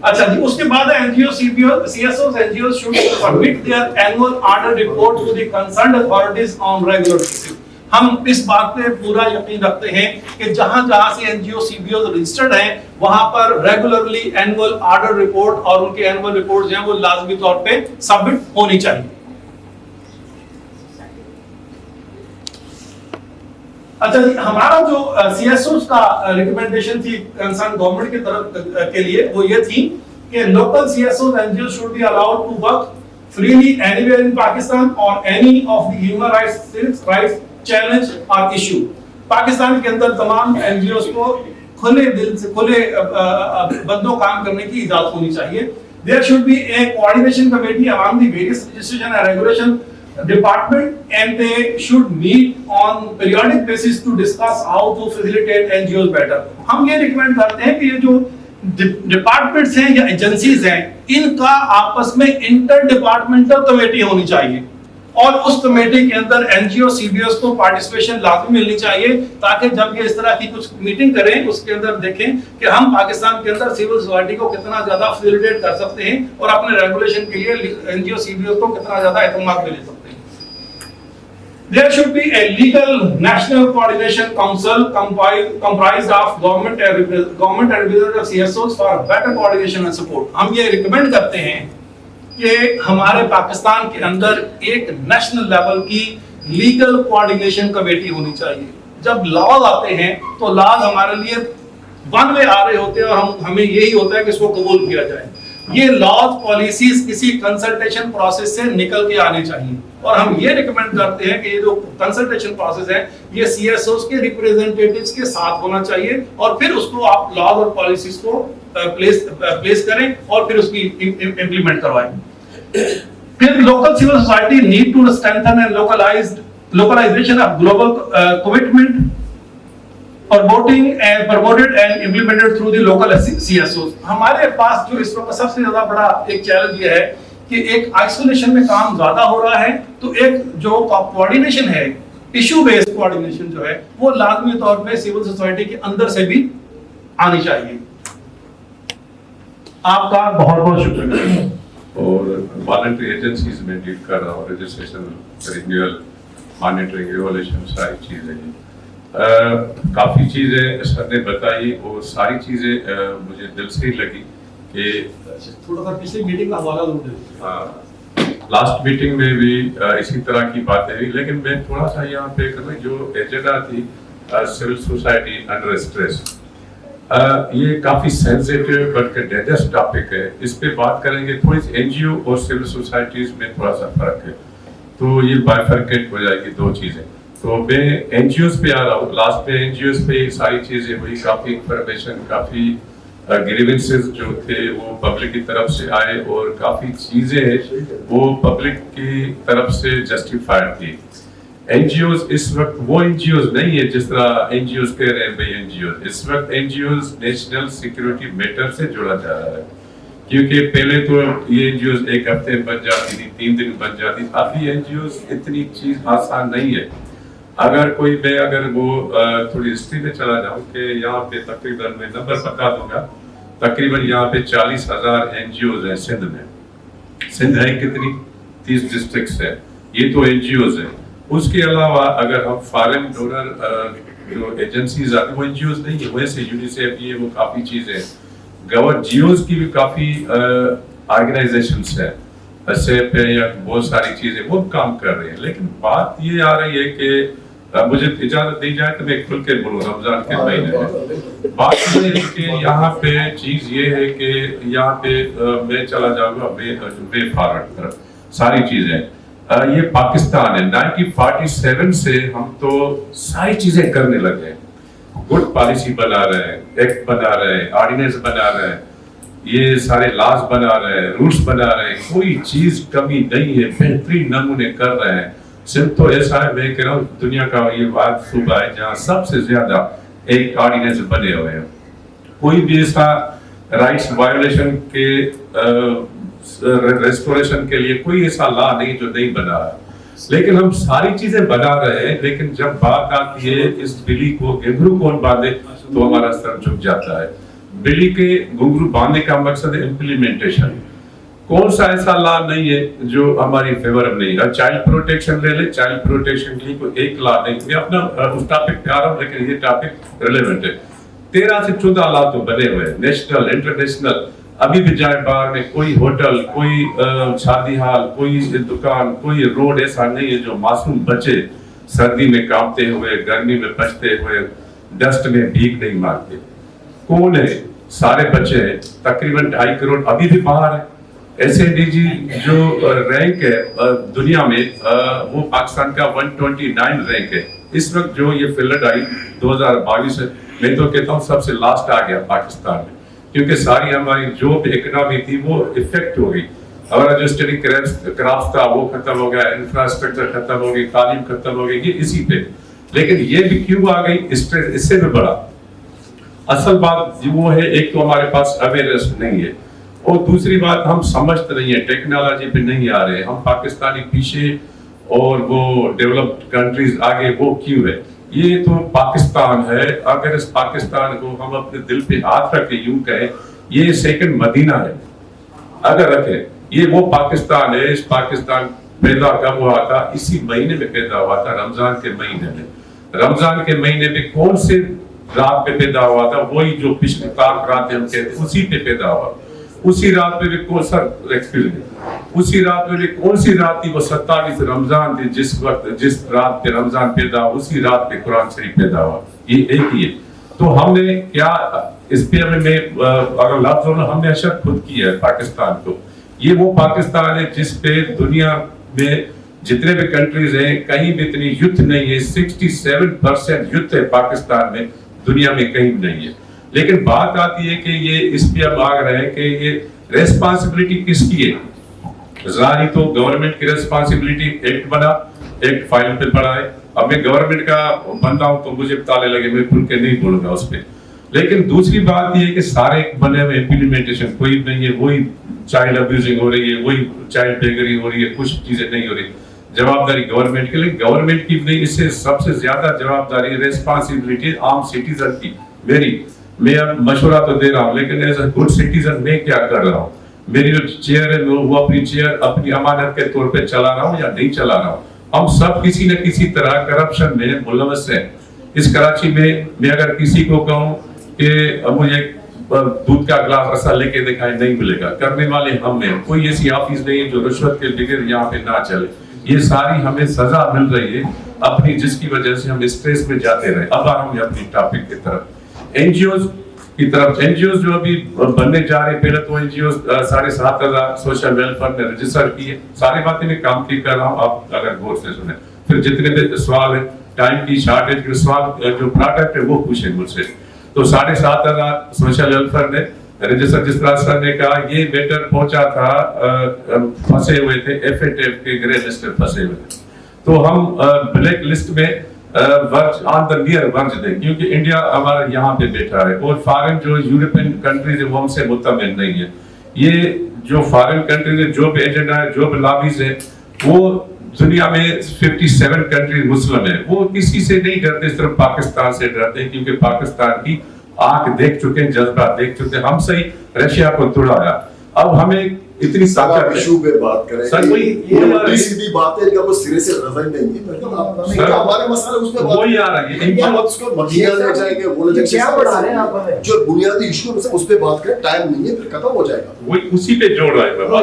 اچھا جی، اس کے بعد ہے N G O C B O C S Os N G Os should submit their annual audit report to the concerned authorities on regular basis. ہم اس بات پہ پورا یقین رکھتے ہیں کہ جہاں جہاں سے N G O C be Os registered ہیں وہاں پر ریگولرلی اینوئل آڈٹ رپورٹ اور ان کے اینوئل رپورٹ جو ہیں وہ لازمی طور پہ سبمٹ ہونی چاہیے۔ اچھا جی، ہمارا جو سی ایس اوز کا ریکمینڈیشن تھی کنسرن گورنمنٹ کی طرف کے لیے وہ یہ تھی کہ local C S Os N G Os should be allowed to work freely anywhere in Pakistan اور any of the human rights challenge اور ایشو۔ پاکستان کے اندر تمام این جی اوز کو کھلے دل سے کھلے بندوں کام کرنے کی اجازت ہونی چاہیے۔ There should be a coordination committee among the various registration and regulation department and they should meet on periodic basis to discuss how to facilitate NGOs better۔ ہم یہ ریکمینڈ کرتے ہیں کہ یہ جو ڈپارٹمنٹس ہیں یا ایجنسیز ہیں ان کا آپس میں انٹر ڈپارٹمنٹل کمیٹی ہونی چاہیے، اور اس کمیٹی کے اندر N G O C be Os کو پارٹیسپیشن لازمی ملنی چاہیے، تاکہ جب یہ اس طرح کی کچھ میٹنگ کریں اس کے اندر دیکھیں کہ ہم پاکستان کے اندر سول سوسائٹی کو کتنا زیادہ فیسیلیٹیٹ کر سکتے ہیں اور اپنے ریگولیشن کے لیے N G O C be Os کو کتنا زیادہ اعتماد میں لے سکتے ہیں۔ There should be a legal national coordination council comprised of government and representative CSOs for better coordination and support۔ ہم یہ ریکمینڈ کرتے ہیں کہ ہمارے پاکستان کے اندر ایک نیشنل لیول کی لیگل کوارڈینیشن کمیٹی ہونی چاہیے۔ جب لاز آتے ہیں تو لاز ہمارے لیے ون وے آ رہے ہوتے ہیں اور ہمیں یہی ہوتا ہے کہ اس کو قبول کیا جائے۔ یہ لاز پالیسیز کسی کنسلٹیشن پروسیس سے نکل کے آنے چاہیے، اور ہم یہ ریکمینڈ کرتے ہیں کہ یہ جو کنسلٹیشن پروسیس ہے یہ سی ایس اوز کے ریپریزنٹیٹیوز کے ساتھ ہونا چاہیے، اور پھر اس کو آپ لاز اور پالیسیز کو پلیس کریں اور پھر اس کی امپلیمنٹ کروائیں۔ پھر local civil society need to strengthen and localization of global commitment promoted and implemented through the local CSOs۔ ہمارے پاس جو اس وقت سب سے زیادہ بڑا ایک چیلنج یہ ہے کہ ایک آئسولیشن میں کام زیادہ ہو رہا ہے، تو ایک جو کوارڈینیشن ہے ایشو بیسڈ کوارڈینیشن جو ہے وہ لازمی طور پہ سول سوسائٹی کے اندر سے بھی آنی چاہیے۔ آپ کا بہت بہت شکریہ۔ اور مانیٹری ایجنسیز میں ڈیل کر رہا ہوں، رجسٹریشن، رینیول، مانیٹرنگ، ایوالویشن، ساری چیزیں کافی چیزیں سر نے بتائی اور ساری چیزیں مجھے دل سے ہی لگی کہ تھوڑا سا پچھلی میٹنگ کا حوالہ دوں گا۔ لاسٹ میٹنگ میں بھی اسی طرح کی باتیں ہوئی، لیکن میں تھوڑا سا یہاں پہ کروں جو ایجنڈا تھی سول سوسائٹی انڈر اسٹریس، یہ کافی سینسیٹیو بٹ ڈیجسٹ ٹاپک ہے، اس پہ بات کریں گے۔ تھوڑی سی این جی او اور سول سوسائٹیز میں تھوڑا سا فرق ہے، تو یہ بائیفرکیٹ ہو جائے گی دو چیزیں۔ تو میں این جی اوز پہ آ رہا ہوں، لاسٹ میں این جی اوز پہ ساری چیزیں ہوئی، کافی انفارمیشن، کافی گریونسز جو تھے وہ پبلک کی طرف سے آئے، اور کافی چیزیں وہ پبلک کی طرف سے جسٹیفائڈ تھی۔ این جی اوز اس وقت وہ این جی اوز نہیں ہے جس طرح این جی اوز کہہ رہے ہیں بھائی این جی اوز، اس وقت N G Os national security matter سے جوڑا جا رہا ہے، کیونکہ پہلے تو یہ این جی اوز ایک ہفتے بن جاتی تھی, 3 دن بن جاتی. اب یہ این جی اوز اتنی چیز آسان نہیں ہے. اگر کوئی میں اگر وہ تھوڑی ہسٹری میں چلا جاؤں کہ یہاں پہ تقریباً میں نمبر بتا دوں گا, تقریباً یہاں پہ 40,000 این جی اوز ہیں سندھ میں. سندھ ہے کتنی 30 ڈسٹرکٹس ہے, یہ تو این جی اوز ہیں. اس کے علاوہ اگر ہم فارن ڈونر جو ایجنسیز آتی ہیں وہ این جی اوز نہیں ہے, ویسے یونیسیف یہ وہ کافی چیزیں, جی اوز کی بھی کافی آرگنائزیشنس ہیں, سیپ ہے یا بہت ساری چیزیں وہ کام کر رہے ہیں. لیکن بات یہ آ رہی ہے کہ مجھے اجازت دی جائے تو میں کھل کے بولوں رمضان کے مہینے میں. بات یہ ہے کہ یہاں پہ چیز یہ ہے کہ یہاں پہ میں چلا جاؤں گا وے فارورڈ طرف ساری چیزیں. یہ پاکستان ہے, 1947 سے ہم تو ساری چیزیں کرنے لگے ہیں. گڈ پالیسی بنا رہے ہیں, ایکٹ بنا رہے ہیں, آرڈیننس بنا رہے ہیں, یہ سارے لاز بنا رہے ہیں, رولس بنا رہے ہیں, کوئی چیز کمی نہیں ہے, بہترین نمونے کر رہے ہیں. صرف تو ایسا ہے میں کہہ رہا ہوں دنیا کا یہ بات صوبہ ہے جہاں سب سے زیادہ ایک آرڈیننس بنے ہوئے ہیں. کوئی بھی ایسا رائٹس وائلیشن کے ریسٹوریشن کے لیے کوئی ایسا لا نہیں جو نہیں بنا رہا. لیکن ہم ساری چیزیں بنا رہے ہیں, لیکن جب بات آتی ہے اس بلی کو گھنگرو کون باندھے تو ہمارا سر جھک جاتا ہے. بلی کے گھنگرو باندھنے کا مقصد ہے امپلیمنٹیشن. کون سا ایسا لا نہیں ہے جو ہماری فیور میں نہیں ہے. چائلڈ پروٹیکشن لے لے, چائلڈ پروٹیکشن کے لیے کوئی ایک لا نہیں. میں اپنا اس ٹاپک پہ آ رہا ہوں لیکن یہ ٹاپک ریلیونٹ ہے. 13 سے 14 لا تو بنے ہوئے ہیں, نیشنل انٹرنیشنل. ابھی بھی جائے باہر میں کوئی ہوٹل, کوئی شادی ہال, کوئی دکان, کوئی روڈ ایسا نہیں ہے جو معصوم بچے سردی میں کانپتے ہوئے, گرمی میں بچتے ہوئے, ڈسٹ میں بھیگ نہیں مارتے. کون ہے؟ سارے بچے ہیں, تقریباً 2.5 کروڑ ابھی بھی باہر ہیں. ایس اے ڈی جی جو رینک ہے دنیا میں وہ پاکستان کا 129 رینک ہے. اس وقت جو یہ فلڈ آئی 2022 ہے, میں تو کہتا ہوں سب سے لاسٹ آ گیا پاکستان میں, کیونکہ ساری ہماری جو بھی اکنامی تھی وہ افیکٹ ہو گئی. ہمارا جو اسٹڈی کرافٹ تھا وہ ختم ہو گیا, انفراسٹرکچر ختم ہو گئی, تعلیم ختم ہو گئی, یہ اسی پہ. لیکن یہ بھی کیوں آ گئی, اس سے بھی بڑا اصل بات وہ ہے, ایک تو ہمارے پاس اویئرنس نہیں ہے, اور دوسری بات ہم سمجھتے نہیں ہیں, ٹیکنالوجی پہ نہیں آ رہے. ہم پاکستانی پیچھے اور وہ ڈیولپڈ کنٹریز آگے, وہ کیوں ہے؟ یہ تو پاکستان ہے. اگر اس پاکستان کو ہم اپنے دل پہ ہاتھ رکھ کے یوں کہیں یہ سیکنڈ مدینہ ہے, اگر رکھے یہ وہ پاکستان ہے. اس پاکستان پیدا کب ہوا تھا؟ اسی مہینے میں پیدا ہوا تھا, رمضان کے مہینے میں. رمضان کے مہینے میں کون سے رات پہ پیدا ہوا تھا؟ وہی جو پچھلی پاک رات ہم کہتے ہیں اسی پہ پیدا ہوا. اسی رات پہ بھی کون سا اسی رات میں بھی کون سی رات تھی؟ وہ 27 رمضان تھی, جس وقت جس رات پہ رمضان پیدا ہوا اسی رات پہ قرآن شریف پیدا ہوا. یہ ایک ہی ہے. تو ہم نے کیا اس پہ میں اگر لفظوں میں ہم نے اشر خود کیا ہے پاکستان کو. یہ وہ پاکستان ہے جس پہ دنیا میں جتنے بھی کنٹریز ہیں کہیں بھی اتنی یوتھ نہیں ہے. 67% یوتھ ہے پاکستان میں, دنیا میں کہیں بھی نہیں ہے. لیکن بات آتی ہے کہ یہ اس پہ ہم آگ رہے ہیں کہ یہ ریسپانسبلٹی کس کی ہے. ظاہری تو گورنمنٹ کی ریسپانسبلٹی, ایکٹ بنا, ایکٹ فائل پہ پڑا ہے. اب میں گورنمنٹ کا بندہ ہوں تو مجھے تالے لگے, میں کھل کے نہیں بولوں گا اس پہ. لیکن دوسری بات یہ ہے کہ سارے بنے ہوئے امپلیمنٹیشن کوئی نہیں ہے. وہی چائلڈ ابیوزنگ ہو رہی ہے, وہی چائلڈ بیگری ہو رہی ہے, کچھ چیزیں نہیں ہو رہی. جوابداری گورنمنٹ کے لیے, گورنمنٹ کی نہیں, اس سے سب سے زیادہ جوابداری ریسپانسبلٹی عام سٹیزن کی. میں اب مشورہ تو دے رہا ہوں لیکن ایز اے گڈ سٹیزن میں کیا کر رہا ہوں؟ میری جو چیئر ہے وہ اپنی چیئر اپنی امانت کے طور پہ چلا رہا ہوں یا نہیں چلا رہا ہوں؟ ہم سب کسی نہ کسی طرح کرپشن میں ملوث ہیں. اس کراچی میں اگر کسی کو کہوں کہ مجھے دودھ کا گلاس ایسا لے کے دکھائے, نہیں ملے گا. کرنے والے ہم ہیں. کوئی ایسی آفس نہیں ہے جو رشوت کے بغیر یہاں پہ نہ چلے. یہ ساری ہمیں سزا مل رہی ہے اپنی, جس کی وجہ سے ہم اسٹریس میں جاتے رہے. اب ہم اپنی ٹاپک کی طرف, این جی اوز کی طرف. این جی اوز جو ابھی بننے جا رہے ہیں, پہلے تو N G Os 7,500 social welfare نے رجسٹر کیے. ساری باتیں میں کام کی کر رہا ہوں, آپ اگر غور سے سنیں. پھر جتنے بھی سوال ہیں, ٹائم کی شارٹیج کے سوال جو پروڈکٹ ہے وہ پوچھیں مجھ سے. تو 7,500 سوشل ویلفیئر نے رجسٹر, جس طرح سر نے کہا یہ میٹر پہنچا تھا, پھنسے ہوئے تھے ایف اے ٹیف کے گرے لسٹ میں پھنسے ہوئے تھے. تو ہم بلیک لسٹ میں ورج آن دا نیئر ورج دیں, کیونکہ انڈیا ہمارا یہاں پہ بیٹھا ہے اور فارن جو یورپین کنٹریز ہیں وہ ہم سے مطمئن نہیں ہے. یہ جو فارن کنٹریز ہے، جو بھی ایجنڈا ہے، جو بھی لابیز ہے، وہ دنیا میں 57 کنٹریز مسلم ہیں، وہ کسی سے نہیں ڈرتے، صرف پاکستان سے ڈرتے ہیں، کیونکہ پاکستان کی آنکھ دیکھ چکے ہیں، جذبات دیکھ چکے ہیں. ہم صحیح رشیا کو توڑایا، اب ہمیں اتنی طاقت ایشو پہ بات کریں. سر وہی سیدھی بات ہے کہ وہ سرے سے رضا ہی نہیں ہے. ہمارے مسئلہ اس پہ وہی آ رہا ہے، ہم اس کو مدیہ لے جائیں گے، وہ لے جائیں گے، جو بنیادی ایشو ہے اس پہ بات کریں. ٹائم نہیں ہے، پھر ختم ہو جائے گا. وہی اسی پہ جوڑ رہا ہے میں.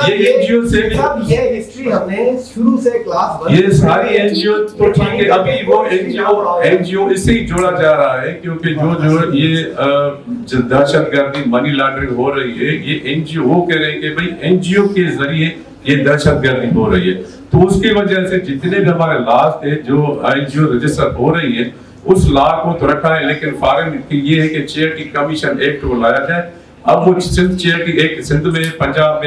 یہ این جی او سے یہ ہسٹری ہم نے شروع سے کلاس یہ ساری این جی او تو ٹھیک ہے، ابھی وہ این جی او اس سے ہی جوڑا جا رہا ہے، کیونکہ جو یہ دہشت گردی منی لانڈرنگ ہو رہی ہے، یہ این جی او کہہ رہے ہیں کہ بھائی این جی او کے ذریعے یہ دہشت گردی ہو رہی ہے. تو اس کی وجہ سے جتنے بھی ہمارے لاز تھے جو این جی او رجسٹر ہو رہی ہے، اس لا کو تو رکھا ہے، لیکن فارن یہ ہے کہ چیریٹی کمیشن ایکٹ کو لایا جائے. اب وہ سندھ چیریٹی ایک سندھ میں، پنجاب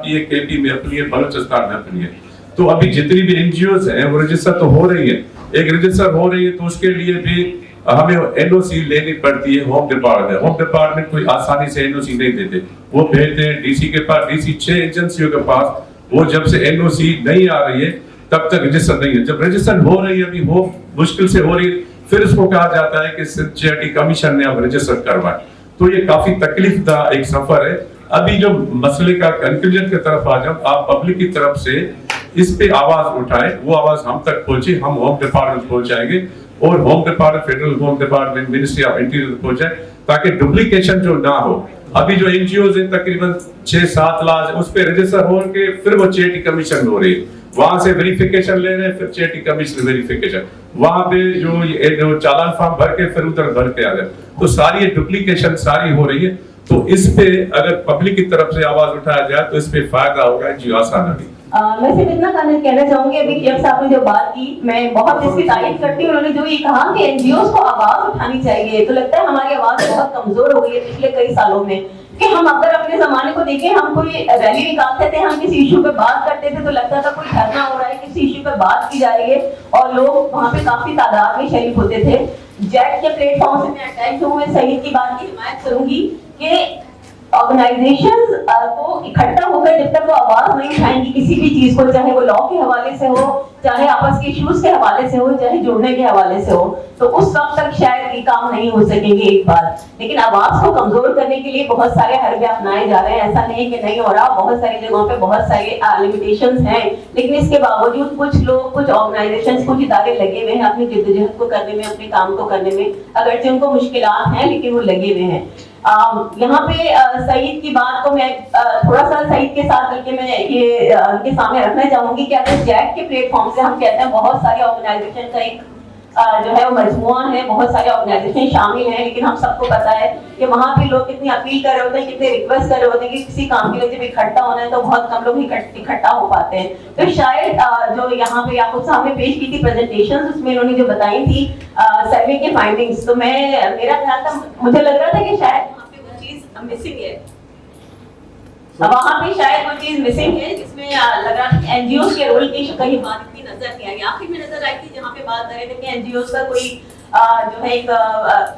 کی ہے، کے پی میں اپنی ہے، بلوچستان میں اپنی ہے. تو ابھی جتنی بھی این جی اوز ہیں وہ رجسٹر تو ہو رہی ہے، ایک رجسٹر ہو رہی ہے، تو اس کے لیے بھی ہمیں این او سی لینی پڑتی ہے ہوم ڈپارٹمنٹ. ہوم ڈپارٹمنٹ کوئی آسانی سے این او سی نہیں دیتے، وہ بھیجتے ہیں ڈی سی کے پاس، ڈی سی 6 ایجنسیوں کے پاس. وہ جب سے این او سی نہیں آ رہی ہے تب تک رجسٹر نہیں ہے. جب رجسٹر ہو رہی ہے، ابھی وہ مشکل سے ہو رہی ہے، پھر اس کو کہا جاتا ہے کہ چیریٹی کمیشن نے اب رجسٹر کروائے. تو یہ کافی تکلیف دہ ایک سفر ہے. ابھی جو مسئلے کا کنکلوژن کی طرف آ جاؤ، آپ پبلک کی طرف سے اس پہ آواز اٹھائیں، وہ آواز ہم تک پہنچے، ہم ہوم ڈپارٹمنٹ پہنچائیں گے، اور home department, federal home department, ministry of interior پہنچائے، تاکہ ڈپلیکیشن جو نہ ہو. ابھی جو این جی اوز ہیں تقریباً 6-7 لاکھ اس پہ رجسٹر ہو کے پھر وہ چیریٹی کمیشن ہو رہی ہے، وہاں سے ویریفیکیشن لے رہے ہیں، پھر چیریٹی کمیشن ویریفیکیشن، وہاں پہ جو چالان فارم بھر کے پھر ادھر بھر کے آ گئے. تو ساری یہ ڈپلیکیشن ساری ہو رہی ہے. تو اس پہ اگر پبلک کی طرف سے آواز اٹھایا جائے تو اس پہ فائدہ ہوگا جی آسان ابھی. میں صرف اتنا کہنا چاہوں گی، ابھی شیخ صاحب نے جو بات کی میں بہت اس کی تعریف کرتی ہوں. انہوں نے جو یہ کہا کہ این جی اوز کو آواز اٹھانی چاہیے، تو لگتا ہے ہماری آواز بہت کمزور ہو گئی ہے پچھلے کئی سالوں میں. کہ ہم اگر اپنے زمانے کو دیکھیں، ہم کوئی ریلی نکالتے تھے، ہم کسی ایشو پہ بات کرتے تھے تو لگتا تھا کوئی دھرنا ہو رہا ہے، کسی ایشو پہ بات کی جا رہی ہے، اور لوگ وہاں پہ کافی تعداد میں شریک ہوتے تھے. جیک کے پلیٹ فارم سے میں اٹیچ ہوں، میں سعید کی بات کی حمایت کروں گی کہ آرگنائزیشنز کو اکٹھا ہو کر جب تک وہ آواز نہیں اٹھائیں گی کسی بھی چیز کو، چاہے وہ لا کے حوالے سے ہو، چاہے آپس کے ایشوز کے حوالے سے ہو، چاہے جوڑنے کے حوالے سے ہو، تو اس وقت تک شاید یہ کام نہیں ہو سکیں گے ایک بار. لیکن آواز کو کمزور کرنے کے لیے بہت سارے حربے اپنائے جا رہے ہیں. ایسا نہیں کہ نہیں ہو رہا، بہت ساری جگہوں پہ بہت سارے لمیٹیشنز ہیں، لیکن اس کے باوجود کچھ لوگ، کچھ آرگنائزیشنز، کچھ ادارے لگے ہوئے ہیں اپنی جدوجہد کو کرنے میں، اپنے کام کو کرنے میں، اگرچہ ان کو مشکلات ہیں لیکن وہ لگے ہوئے ہیں. یہاں پہ سعید کی بات کو میں تھوڑا سا سعید کے ساتھ بلکہ میں یہ ان کے سامنے رکھنا چاہوں گی کہ اگر جیک کے پلیٹ فارم سے ہم کہتے ہیں بہت ساری آرگنائزیشن کا ایک جو ہے وہ مجموعہ ہے، بہت سارے آرگنائزیشن شامل ہیں، لیکن ہم سب کو پتا ہے کہ وہاں پہ لوگ کتنی اپیل کر رہے ہوتے ہیں، کتنے ریکویسٹ کر رہے ہوتے ہیں کہ کسی کام کے لیے جب اکٹھا ہونا ہے تو بہت کم لوگ اکٹھا ہو پاتے ہیں. تو شاید جو یہاں پہ یعقوب صاحب نے پیش کی تھی پریزنٹیشن، اس میں انہوں نے جو بتائی تھی سروے کے فائنڈنگز، تو میرا خیال تھا، مجھے لگ رہا تھا کہ شاید وہاں پہ وہ چیز مسنگ ہے، وہاں پہ شاید وہ چیز مسنگ ہے جس میں لگ رہا تھا این جی اوز کے رول کی کہیں بات اتنی نظر نہیں آئی. آخر میں نظر آئی تھی جہاں پہ بات کر رہے تھے کہ این جی اوز کا کوئی جو ہے ایک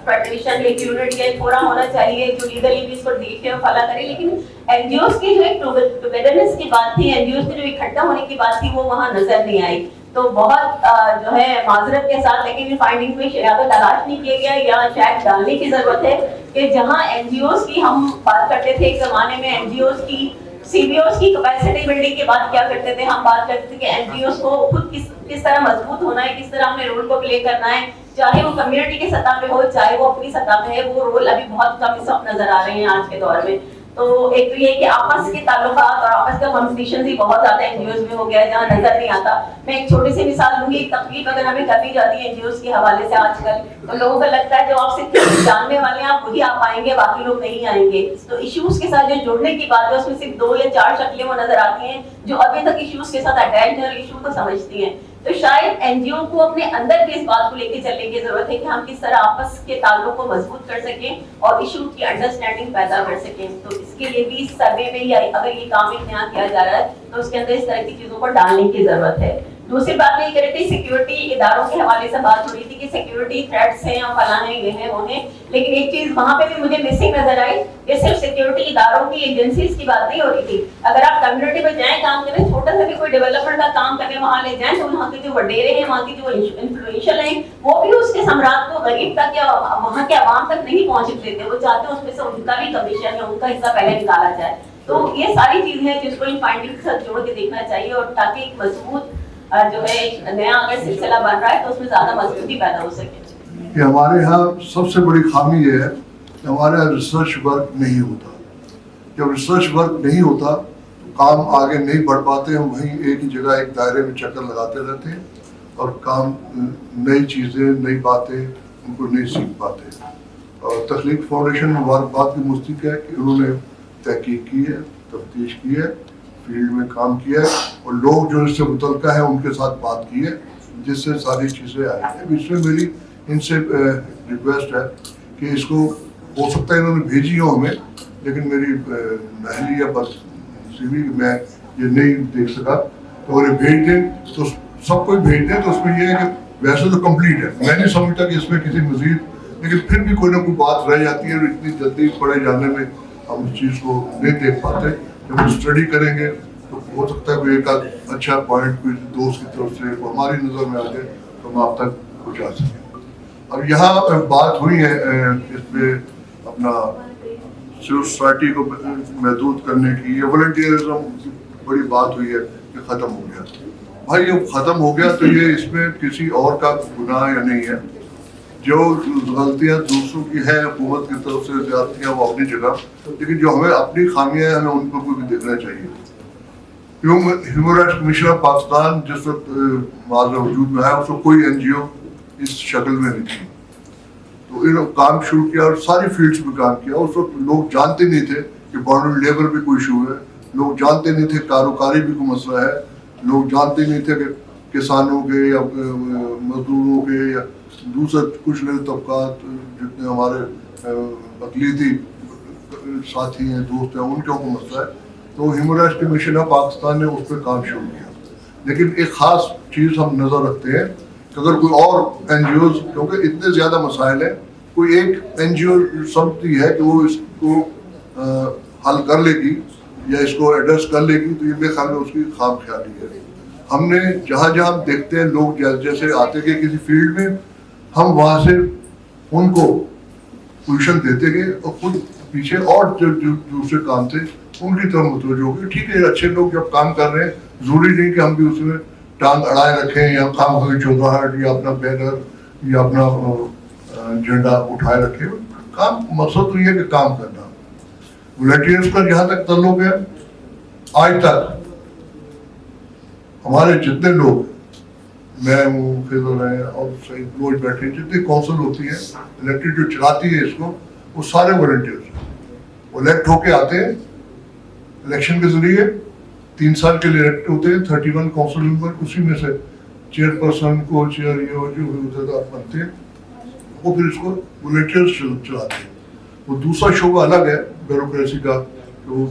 فیڈریشن، ایک یونٹ یا ایک فورم ہونا چاہیے جو لیگلی بھی اس کو دیکھے اور فالو کرے. لیکن این جی اوز کی جو ایک ٹوگیدرنس کی بات تھی، این جی اوز کے جو اکٹھا ہونے کی بات تھی، وہ وہاں نظر نہیں آئی. تو بہت جو ہے معذرت کے ساتھ، لیکن ان فائنڈنگ میں یا تو تلاش نہیں کیا گیا یا شاید ڈالنے کی ضرورت ہے کہ جہاں این جی اوز کی ہم بات کرتے تھے ایک زمانے میں، این جی اوز کی سی بی اوز کی کیپیسٹی بلڈنگ کی بات کیا کرتے تھے، ہم بات کرتے تھے کہ این جی اوز کو خود کس طرح مضبوط ہونا ہے، کس طرح اپنے رول کو پلے کرنا ہے، چاہے وہ کمیونٹی کی سطح پہ ہو، چاہے وہ اپنی سطح پہ ہے. وہ رول ابھی بہت کم اس وقت نظر آ رہے ہیں آج کے دور میں. تو ایک تو یہ کہ آپس کے تعلقات اور آپس کا کمپٹیشن بھی بہت زیادہ این جی اوز میں ہو گیا ہے جہاں نظر نہیں آتا. میں ایک چھوٹی سی مثال دوں گی. ایک تکلیف اگر ہمیں کرنی جاتی ہے این جی اوز کے حوالے سے آج کل، تو لوگوں کو لگتا ہے جو آپ سے جاننے والے ہیں آپ وہی آپ آئیں گے، باقی لوگ نہیں آئیں گے. تو ایشوز کے ساتھ جو جڑنے کی بات ہے اس میں صرف 2 یا 4 شکلیں وہ نظر آتی ہیں جو ابھی تک ایشوز کے ساتھ اٹیچ ہیں اور ایشو کو سمجھتی ہیں. تو شاید این جی او کو اپنے اندر بھی اس بات کو لے کے چلنے کی ضرورت ہے کہ ہم کس طرح آپس کے تعلق کو مضبوط کر سکیں اور ایشو کی انڈرسٹینڈنگ پیدا کر سکیں. تو اس کے لیے بھی اس سروے میں یا اگر یہ کام ایک نیا کیا جا رہا ہے تو اس کے اندر اس طرح کی چیزوں کو ڈالنے کی ضرورت ہے. دوسری بات یہ کہہ رہے تھے سیکیورٹی اداروں کے حوالے سے بات ہو رہی تھی کہ سیکیورٹی تھریٹس ہیں اور فلاں ہیں، یہ ہیں وہ ہیں، لیکن ایک چیز وہاں پہ بھی مجھے مسنگ نظر آئی یہ صرف سیکورٹی اداروں کی ایجنسیز کی بات نہیں ہو رہی تھی. اگر آپ کمیونٹی میں جائیں کام کریں, چھوٹا سا بھی کوئی ڈیولپمنٹ کا کام کرنے وہاں لے جائیں تو وہاں کے جو وڈیرے ہیں, وہاں کی جو انفلوئنشل ہیں, وہ بھی اس کے ثمرات کو غریب تک یا وہاں کے عوام تک نہیں پہنچ دیتے. وہ چاہتے ہیں اس میں سے ان کا بھی کمیشن یا ان کا حصہ پہلے نکالا جائے. تو یہ ساری چیزیں ہیں جس کو ان فائنڈنگ کے ساتھ جوڑ کے دیکھنا چاہیے, اور تاکہ ایک مضبوط جو ہے ایک نیا اگر سلسلہ بن رہا ہے تو اس میں زیادہ مضبوطی پیدا ہو سکے. کہ ہمارے یہاں سب سے بڑی خامی یہ ہے کہ ہمارے یہاں ریسرچ ورک نہیں ہوتا. جب ریسرچ ورک نہیں ہوتا تو کام آگے نہیں بڑھ پاتے. ہم وہیں ایک ہی جگہ ایک دائرے میں چکر لگاتے رہتے ہیں اور کام نئی چیزیں نئی باتیں ان کو نہیں سیکھ پاتے. اور تخلیق فاؤنڈیشن مبارکباد کی مستحق ہے کہ انہوں نے تحقیق کی ہے, تفتیش کی ہے, فیلڈ میں کام کیا ہے, اور لوگ جو اس سے متعلقہ ہیں ان کے ساتھ بات کی ہے جس سے ساری چیزیں آئی ہیں. اس میں میری ان سے ریکویسٹ ہے کہ اس کو ہو سکتا ہے انہوں نے بھیجی ہو ہمیں, لیکن میری نااہلی یا بس نصیبی میں یہ نہیں دیکھ سکا, تو انہیں بھیج دیں تو سب کو بھیج دیں. تو اس میں یہ ہے کہ ویسے تو کمپلیٹ ہے, میں نہیں سمجھتا کہ اس میں کسی مزید, لیکن پھر بھی کوئی نہ کوئی بات رہ جاتی ہے اور اتنی جلدی پڑھے جانے میں ہم اس چیز کو نہیں دیکھ پاتے. جب ہم اسٹڈی کریں گے تو ہو سکتا ہے کوئی ایک اچھا پوائنٹ کوئی دوست کی طرف سے ہماری نظر میں آ جائے تو ہم آپ تک پہنچا سکیں. اب یہاں بات ہوئی ہے اس پہ اپنا سول سوسائٹی کو محدود کرنے کی, یہ والنٹیئرزم کی بڑی بات ہوئی ہے کہ ختم ہو گیا. بھائی یہ ختم ہو گیا تو یہ اس میں کسی اور کا گناہ یا نہیں ہے. جو غلطیاں دوسروں کی ہیں حکومت کی طرف سے زیادتیاں وہ اپنی جگہ, لیکن جو ہمیں اپنی خامیاں ہیں ہمیں ان کو بھی دیکھنا چاہیے. Human rights commission of Pakistan جس وقت معاذ وجود میں آیا اس وقت کوئی این جی او اس شکل میں نہیں تھی. تو انہوں نے کام شروع کیا اور ساری فیلڈس میں کام کیا. اس وقت لوگ جانتے نہیں تھے کہ بانڈ لیبر بھی کوئی ایشو ہے, لوگ جانتے نہیں تھے کاروکاری بھی کوئی مسئلہ ہے, لوگ جانتے نہیں تھے کہ کسانوں کے یا مزدوروں کے یا دوسرے کچھ نئے طبقات جتنے ہمارے اقلیتی ساتھی ہیں دوست ہیں ان کے اوپر مسئلہ ہے. تو human rights commission of Pakistan نے اس پہ کام شروع کیا. لیکن ایک خاص چیز ہم نظر رکھتے ہیں کہ اگر کوئی اور این جی اوز, کیونکہ اتنے زیادہ مسائل ہیں, کوئی ایک این جی او سمجھتی ہے کہ وہ اس کو حل کر لے گی یا اس کو ایڈریس کر لے گی, تو یہ میرے خیال میں اس کی خام خیالی ہے. ہم نے جہاں جہاں ہم دیکھتے ہیں لوگ جیسے آتے گئے کسی فیلڈ میں, ہم وہاں سے ان کو پوزیشن دیتے گئے اور خود پیچھے اور جو دوسرے کام تھے ان کی طرف متوجہ ہو گئے. ٹھیک ہے, اچھے لوگ جب کام کر رہے ہیں ضروری نہیں کہ ہم بھی اس میں ٹانگ اڑائے رکھیں یا کام کی چودراہٹ یا اپنا بینر یا اپنا جھنڈا اٹھائے رکھیں. کام مقصد تو یہ ہے کہ کام کرنا. والنٹیئرس کا جہاں تک تعلق ہے, آج تک ہمارے جتنے لوگ, میں ہوں, فیضل ہیں اور سعید روز بیٹھے, جتنی کونسل ہوتی ہے الیکٹڈ جو چلاتی ہے اس کو, وہ سارے والنٹیئرس ہیں. وہ الیکٹ ہو کے آتے ہیں الیکشن کے ذریعے, 3 سال کے لیے الیکٹ ہوتے ہیں, 31 کونسل ممبر, اسی میں سے چیئر پرسن کو چیئر یہ جو بنتے ہیں, وہ پھر اس کو والنٹیئرس چلاتے ہیں. وہ دوسرا شعبہ الگ ہے بیوروکریسی کا, جو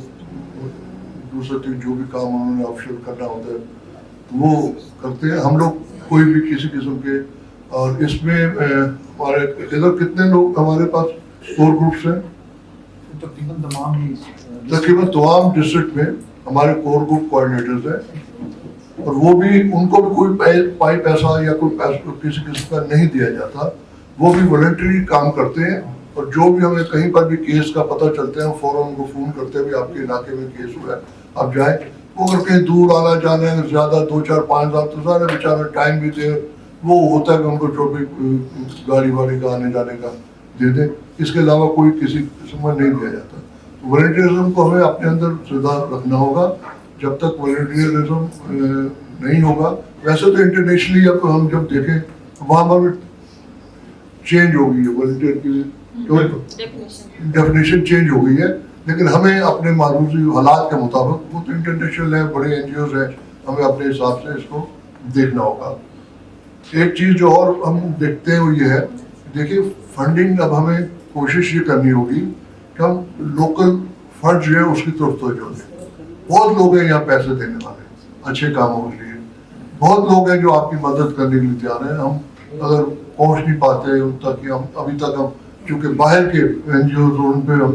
دوسرے جو بھی کام انہوں نے آفشور کرنا ہوتا ہے وہ کرتے ہیں. ہم لوگ کوئی بھی کسی قسم کے, اور اس میں ہمارے ادھر کتنے لوگ ہمارے پاس کور گروپس ہیں, تقریباً تمام ڈسٹرکٹ میں ہمارے کور گروپ کوآرڈینیٹرز ہیں, اور وہ بھی ان کو بھی کوئی پائی پیسہ یا کوئی پیسہ کسی قسم کا نہیں دیا جاتا. وہ بھی والنٹری کام کرتے ہیں, اور جو بھی ہمیں کہیں پر بھی کیس کا پتہ چلتا ہے ہم فوراً ان کو فون کرتے ہیں بھی آپ کے علاقے میں کیس ہوا ہے آپ جائیں. وہ اگر کہیں دور آنا جانا ہے زیادہ 2 4 5 ہزار تو سارے بیچارہ ٹائم بھی دے, وہ ہوتا ہے کہ ان کو جو بھی گاڑی واڑی کا آنے جانے کا دے دیں. اس کے علاوہ کوئی کسی قسم میں نہیں دیا جاتا. والنٹیئرزم کو ہمیں اپنے اندر زندہ رکھنا ہوگا. جب تک والنٹیئرزم نہیں ہوگا, ویسے تو انٹرنیشنلی اب ہم جب دیکھیں وہاں پر چینج ہو گئی ہے, والنٹیئر کی ڈیفینیشن چینج ہو گئی ہے, لیکن ہمیں اپنے معروضی حالات کے مطابق, وہ تو انٹرنیشنل ہیں, بڑے این جی اوز ہیں, ہمیں اپنے حساب سے اس کو دیکھنا ہوگا. ایک چیز جو اور ہم دیکھتے ہیں وہ یہ ہے, دیکھیے فنڈنگ اب ہمیں کوشش یہ کرنی ہوگی کہ ہم لوکل فنڈ جو ہے اس کی طرف توجہ دیں. بہت لوگ ہیں یہاں پیسے دینے والے اچھے کاموں کے لیے, بہت لوگ ہیں جو آپ کی مدد کرنے کے لیے تیار ہیں. ہم اگر پہنچ نہیں پاتے ان تک, ہم ابھی تک ہم چونکہ باہر کے این جی اوز ان پہ ہم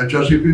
HRCP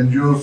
NGOs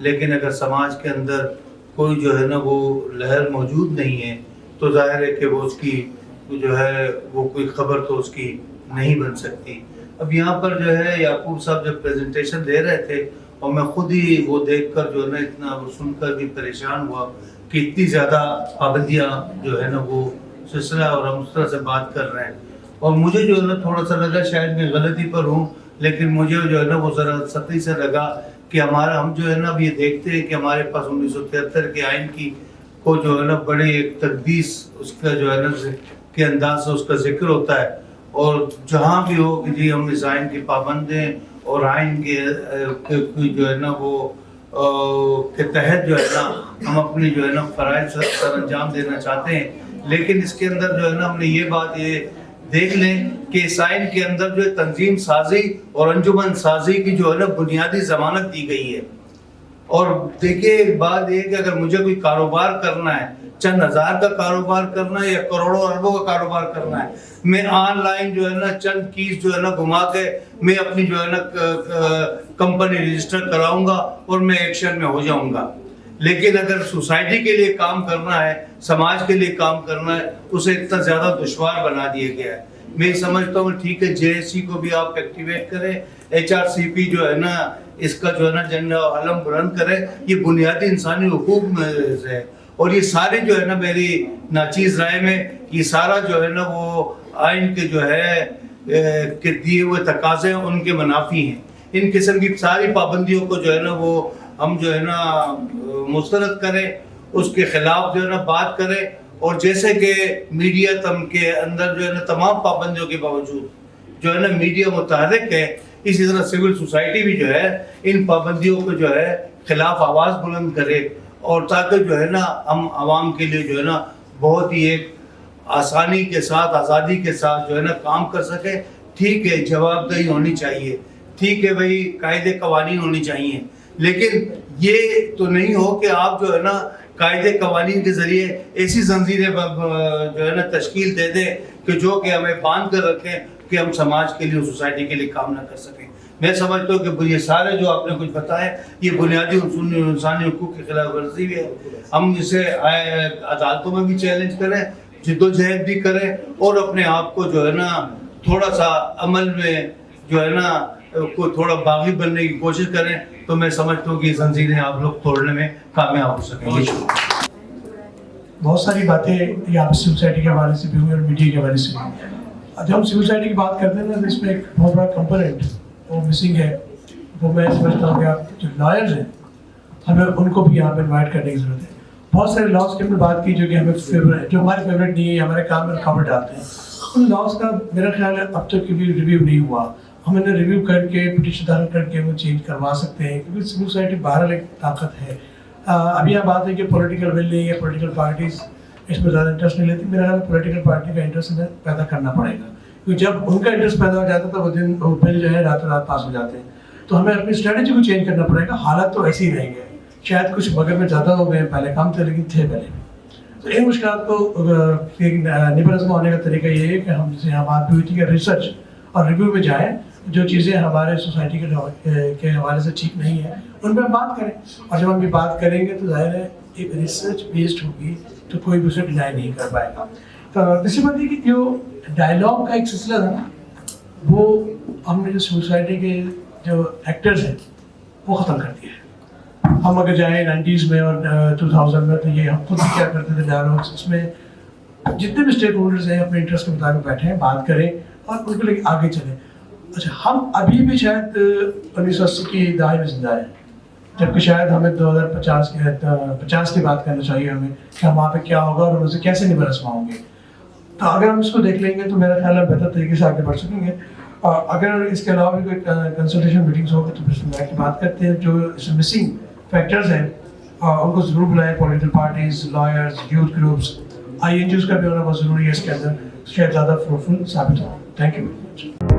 لیکن اگر سماج کے اندر کوئی جو ہے نا وہ لہر موجود نہیں ہے تو ظاہر ہے کہ وہ اس کی جو ہے وہ کوئی خبر تو اس کی نہیں بن سکتی. اب یہاں پر جو ہے یعقوب صاحب جب پریزنٹیشن دے رہے تھے اور میں خود ہی وہ دیکھ کر جو ہے نا اتنا سن کر بھی پریشان ہوا کہ اتنی زیادہ پابندیاں جو ہے نا وہ سلسلہ اور ہم اس طرح سے بات کر رہے ہیں. اور مجھے جو ہے نا تھوڑا سا لگا شاید میں غلطی پر ہوں, لیکن مجھے جو ہے نا وہ ذرا سطحی سے لگا کہ ہم جو ہے نا اب یہ دیکھتے ہیں کہ ہمارے پاس 1973 کے آئین کی کو جو ہے نا بڑے ایک تقدیس اس کا جو ہے نا کے انداز سے اس کا ذکر ہوتا ہے, اور جہاں بھی ہو کہ جی ہم اس آئین کی پابند ہیں اور آئین کے جو ہے نا وہ کے تحت جو ہے نا ہم اپنی جو ہے نا فرائض سر انجام دینا چاہتے ہیں. لیکن اس کے اندر جو ہے نا ہم نے یہ بات یہ دیکھ لیں کہ اس آئین کے اندر جو ہے تنظیم سازی اور انجمن سازی کی جو ہے نا بنیادی ضمانت دی گئی ہے. اور دیکھیے ایک بات یہ کہ اگر مجھے کوئی کاروبار کرنا ہے, چند ہزار کا کاروبار کرنا ہے یا کروڑوں اربوں کا کاروبار کرنا ہے, میں آن لائن جو ہے نا چند کیز جو ہے نا گھما کے میں اپنی جو ہے نا کمپنی رجسٹر کراؤں گا اور میں ایکشن میں ہو جاؤں گا. لیکن اگر سوسائٹی کے لیے کام کرنا ہے, سماج کے لیے کام کرنا ہے, اسے اتنا زیادہ دشوار بنا دیا گیا ہے. میں سمجھتا ہوں ٹھیک ہے JSC کو بھی آپ ایکٹیویٹ کریں, HRCP جو ہے نا اس کا جو ہے نا جھنڈا علم بلند کرے, یہ بنیادی انسانی حقوق میں ہے. اور یہ سارے جو ہے نا میری ناچیز رائے میں یہ سارا جو ہے نا وہ آئین کے جو ہے کہ دیے ہوئے تقاضے ان کے منافی ہیں. ان قسم کی ساری پابندیوں کو جو ہے نا وہ ہم جو ہے نا مسترد کریں, اس کے خلاف جو ہے نا بات کریں. اور جیسے کہ میڈیا تم کے اندر جو ہے نا تمام پابندیوں کے باوجود جو ہے نا میڈیا متحرک ہے, اسی طرح سول سوسائٹی بھی جو ہے ان پابندیوں کو جو ہے خلاف آواز بلند کرے, اور تاکہ جو ہے نا ہم عوام کے لیے جو ہے نا بہت ہی ایک آسانی کے ساتھ آزادی کے ساتھ جو ہے نا کام کر سکے. ٹھیک ہے جواب دہی ہونی چاہیے, ٹھیک ہے بھائی قاعدے قوانین ہونی چاہیے, لیکن یہ تو نہیں ہو کہ آپ جو ہے نا قاعدے قوانین کے ذریعے ایسی زنجیریں جو ہے نا تشکیل دے دیں کہ جو کہ ہمیں باندھ کر رکھیں کہ ہم سماج کے لیے سوسائٹی کے لیے کام نہ کر سکیں. میں سمجھتا ہوں کہ یہ سارے جو آپ نے کچھ بتائے یہ بنیادی انسانی حقوق کی خلاف ورزی بھی ہے. ہم اسے عدالتوں میں بھی چیلنج کریں, جدوجہد بھی کریں, اور اپنے آپ کو جو ہے نا تھوڑا سا عمل میں جو ہے نا کو تھوڑا باغی بننے کی کوشش کریں, تو میں سمجھتا ہوں کہ زنجیریں آپ لوگ توڑنے میں کامیاب ہو سکیں گے. بہت ساری باتیں یہاں سول سوسائٹی کے حوالے سے بھی ہوئی اور میڈیا کے حوالے سے بھی. جب ہم سول سوسائٹی کی بات کرتے ہیں نا, اس میں ایک بہت بڑا کمپوننٹ وہ مسنگ ہے. وہ میں سمجھتا ہوں کہ آپ جو لائرز ہیں ہمیں ان کو بھی یہاں پہ انوائٹ کرنے کی ضرورت ہے. بہت سارے لاس کی ہم نے بات کی جو کہ ہمیں فیوریٹ, جو ہمارے فیوریٹ نہیں ہے, ہمارے کام میں رکاوٹ ڈالتے ہیں. ان لاس کا میرا خیال ہے اب تک کبھی ریویو نہیں ہوا. ہم انہیں ریویو کر کے پٹیشن دائر کر کے وہ چینج کروا سکتے ہیں, کیونکہ سول سوسائٹی باہر ایک طاقت ہے. ابھی یہ بات ہے کہ پولیٹیکل ول نہیں ہے, پولیٹیکل پارٹیز اس میں زیادہ انٹرسٹ نہیں لیتی. میرا خیال پولیٹیکل پارٹی کا انٹرسٹ ہمیں پیدا کرنا پڑے گا, کیونکہ جب ان کا انٹرسٹ پیدا ہو جاتا ہے تو وہ بل جو ہے راتوں رات پاس ہو جاتے ہیں. تو ہمیں اپنی اسٹریٹجی کو چینج کرنا پڑے گا. حالات تو ایسے ہی رہیں گے, شاید کچھ مگر میں زیادہ ہو گئے, پہلے کم تھے لیکن تھے پہلے. تو ان مشکلات کو نبرد ہونے کا طریقہ یہ ہے کہ ہم جیسے یہاں بات بھی ہوئی تھی کہ ریسرچ اور ریویو میں جائیں, جو چیزیں ہمارے سوسائٹی کے حوالے سے ٹھیک نہیں ہیں ان پہ ہم بات کریں. اور جب ہم یہ بات کریں گے تو ظاہر ہے ایک ریسرچ بیسڈ ہوگی تو کوئی بھی اسے ڈینائی نہیں کر پائے گا. تو دوسری بات یہ کہ جو ڈائلاگ کا ایک سلسلہ تھا نا, وہ ہم نے جو سوسائٹی کے جو ایکٹرز ہیں وہ ختم کر دیا ہے. ہم اگر جائیں 90s میں اور 2000 میں, تو یہ ہم خود بھی کیا کرتے تھے ڈائلاگس, اس میں جتنے بھی اسٹیک ہولڈرز ہیں اپنے انٹرسٹ کے مطابق بیٹھیں, بات کریں اور ان کو لے کے آگے چلیں. اچھا, ہم ابھی بھی شاید 1980 کی دہائی میں زندہ ہیں, جبکہ شاید ہمیں 2050 کی بات کرنا چاہیے ہمیں کہ ہم وہاں پہ کیا ہوگا اور اسے کیسے نبرد ہوں گے. تو اگر ہم اس کو دیکھ لیں گے تو میرا خیال ہے بہتر طریقے سے آگے بڑھ سکیں گے. اور اگر اس کے علاوہ بھی کوئی کنسلٹیشن میٹنگس ہوگی تو پھر میں کی بات کرتے ہیں. جو اس میں مسنگ فیکٹرز ہیں ان کو ضرور بلائیں, political parties, lawyers, youth groups, INGOs کا بھی ہونا بہت ضروری ہے اس کے اندر, شاید زیادہ فروٹفل ثابت ہو. Thank you very much.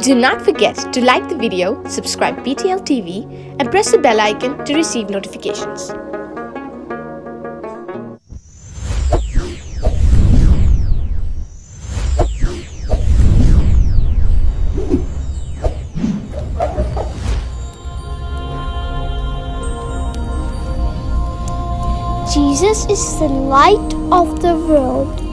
Do not forget to like the video, subscribe BTL TV, and press the bell icon to receive notifications. Jesus is the light of the world.